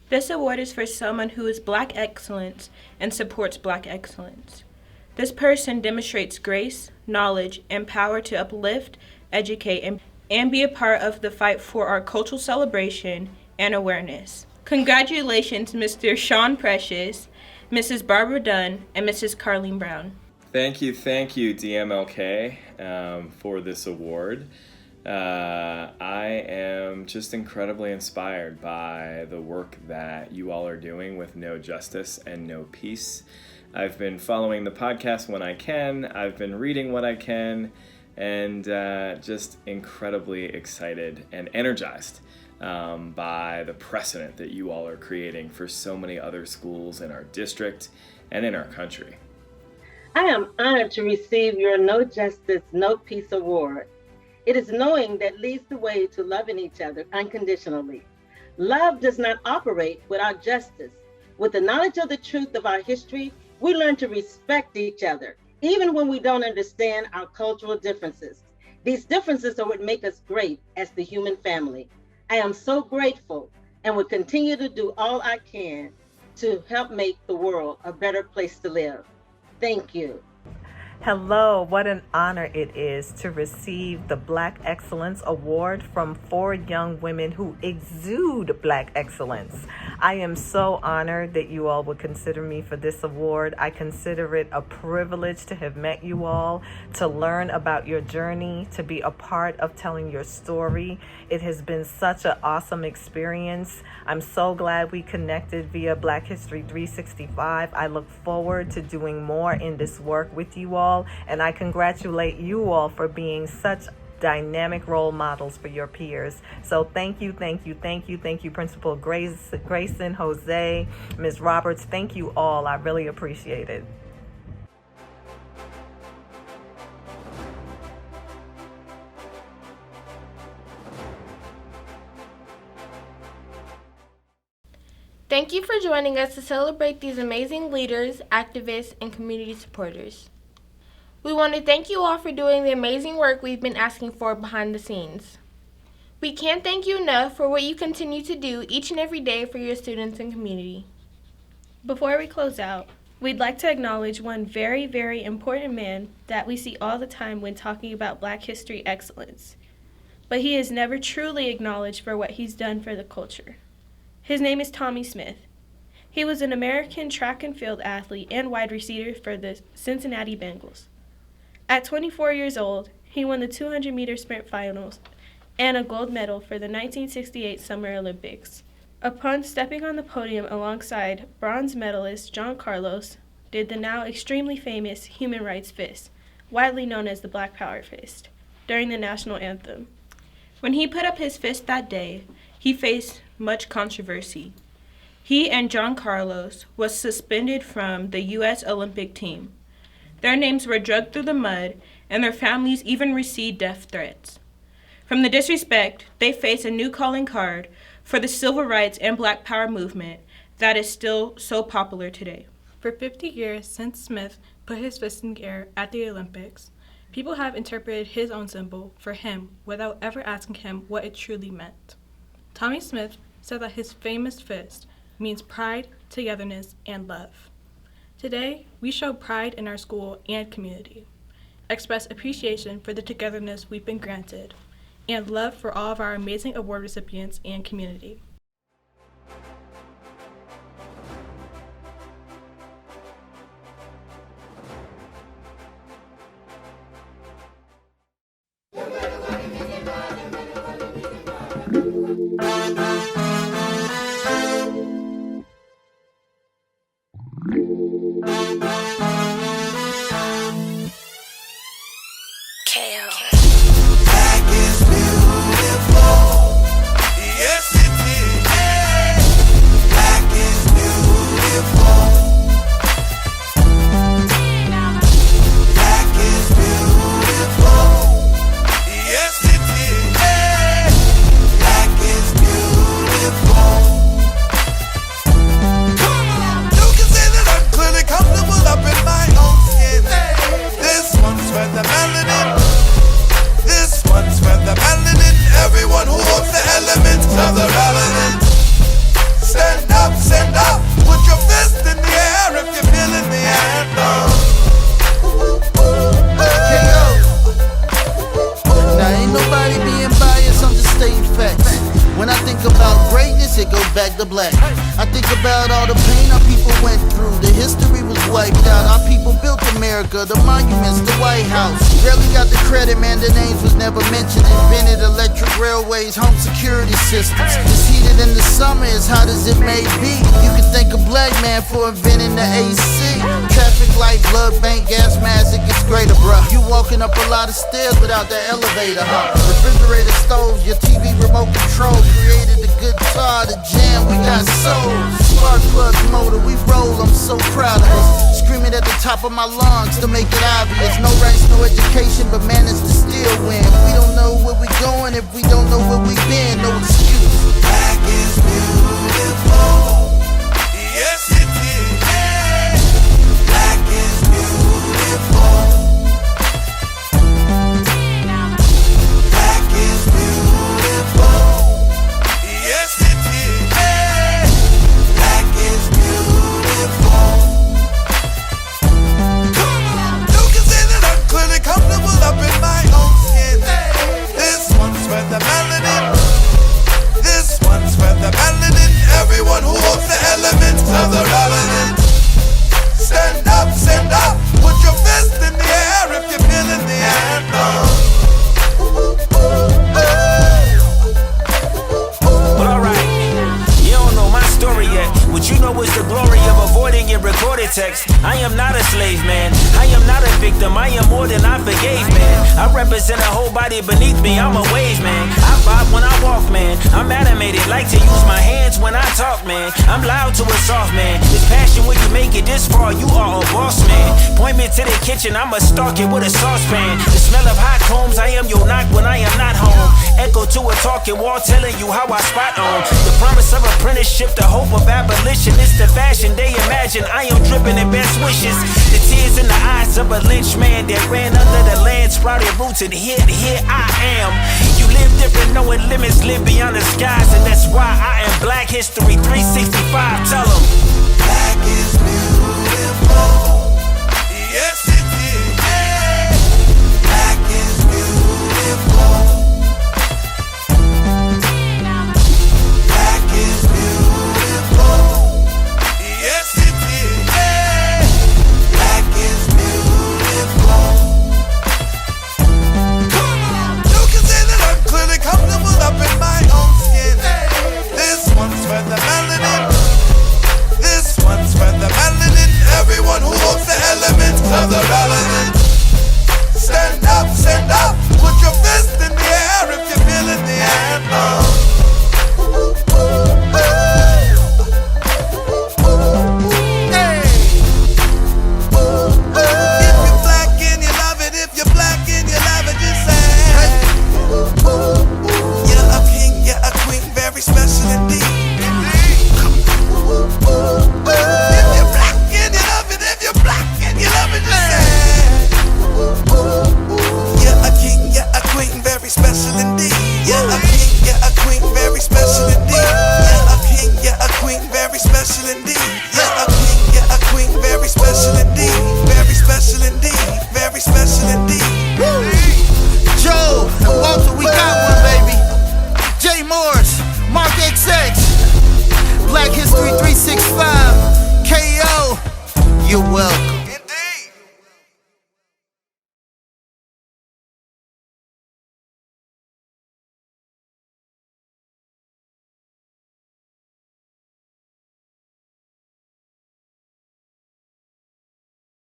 This award is for someone who is Black excellence and supports Black excellence. This person demonstrates grace, knowledge, and power to uplift, educate, and be a part of the fight for our cultural celebration and awareness. Congratulations, Mr. Sean Precious, Mrs. Barbara Dunn, and Mrs. Carleen Brown. Thank you, DMLK, for this award. I am just incredibly inspired by the work that you all are doing with No Justice and No Peace. I've been following the podcast when I can, I've been reading what I can, and just incredibly excited and energized by the precedent that you all are creating for so many other schools in our district and in our country. I am honored to receive your No Justice, No Peace Award. It is knowing that leads the way to loving each other unconditionally. Love does not operate without justice. With the knowledge of the truth of our history, we learn to respect each other, even when we don't understand our cultural differences. These differences are what make us great as the human family. I am so grateful and will continue to do all I can to help make the world a better place to live. Thank you. Hello, what an honor it is to receive the Black Excellence Award from 4 young women who exude Black excellence. I am so honored that you all would consider me for this award. I consider it a privilege to have met you all, to learn about your journey, to be a part of telling your story. It has been such an awesome experience. I'm so glad we connected via Black History 365. I look forward to doing more in this work with you all. And I congratulate you all for being such dynamic role models for your peers. So thank you, Principal Grayson, Jose, Ms. Roberts. Thank you all. I really appreciate it. Thank you for joining us to celebrate these amazing leaders, activists, and community supporters. We want to thank you all for doing the amazing work we've been asking for behind the scenes. We can't thank you enough for what you continue to do each and every day for your students and community. Before we close out, we'd like to acknowledge one very, very important man that we see all the time when talking about Black history excellence. But he is never truly acknowledged for what he's done for the culture. His name is Tommy Smith. He was an American track and field athlete and wide receiver for the Cincinnati Bengals. At 24 years old, he won the 200-meter sprint finals and a gold medal for the 1968 Summer Olympics. Upon stepping on the podium alongside bronze medalist John Carlos, did the now extremely famous human rights fist, widely known as the Black Power fist, during the national anthem. When he put up his fist that day, he faced much controversy. He and John Carlos was suspended from the U.S. Olympic team. Their names were dragged through the mud, and their families even received death threats. From the disrespect, they face a new calling card for the civil rights and Black Power movement that is still so popular today. For 50 years since Smith put his fist in the air at the Olympics, people have interpreted his own symbol for him without ever asking him what it truly meant. Tommy Smith said that his famous fist means pride, togetherness, and love. Today, we show pride in our school and community, express appreciation for the togetherness we've been granted, and love for all of our amazing award recipients and community. the black. I think about all the pain our people went through. The history was wiped out. Our people built America, the monuments, the White House. Barely got the credit, man, their names was never mentioned. Invented electric railways, home security systems. It's heated in the summer, as hot as it may be. You can thank a black man for inventing the AC. Traffic light, blood bank, gas mask, it gets greater, bruh. You walking up a lot of stairs without the elevator, huh? Refrigerator stoves, your TV remote control created the guitar, the jam, we got soul. Spark plug motor, we roll, I'm so proud of us. Screaming at the top of my lungs to make it obvious. No ranks, no education, but managed to still win. We don't know where we going if we don't know where we been, no excuse. Black is beautiful. Yes, it is. Black is beautiful. Black is beautiful. Yes, it is. Black is beautiful. Come on. You can say that I'm clearly comfortable up in my own skin. This one's for the melanin. This one's for the melanin. Everyone who holds the elements of the relative. Stand up, put your fist in the air if you're feeling the anthem. But alright, you don't know my story yet. What you know is the glory of avoiding your recorded text. I am not a slave, man. I am not a victim. I am more than I forgave, man. I represent a whole body beneath me. I'm a wave, man. I vibe when I walk, man. I'm animated, like to use my hands when I talk, man. I'm loud to a soft, man. It's passion when you make it this far. You are a boss, man. Point me to the kitchen. I'ma stalk it with a saucepan. The smell of hot combs. I am your knock when I am not home. Echo to a talking wall telling you how I spot on. The promise of apprenticeship, the hope of abolition. It's the fashion they imagine. I am dripping in best wishes. The tears in the eyes of a lynch man that ran under the land, sprouted roots, and here I am. You live different, knowing limits live beyond the skies, and that's why I am Black History 365. Tell them. Black is beautiful. Yes, it is. Black is beautiful. Black is beautiful. Yes, it is. Black is beautiful. Come on. You can say that I'm clearly comfortable up in my own skin. This one's for the melanin. This one's for the melanin. Everyone who holds the elements of the relative. Stand up, put your fist in the air if you're feeling the anthem. If you're black and you love it, if you're black and you love it, just say you're a king, you're a queen, very special indeed. If you're black and you love it, if you're black and you love it, just say you're a king, you're a queen, very special indeed. You're a king, you're a queen, very special indeed. You're a king, you're a queen, very special indeed. You're a king, you're a queen, very special indeed. Very special indeed, very special indeed. Joe and Walter, we got one, baby. J. Morris, Mark XX, Black History 365, KO, you're welcome.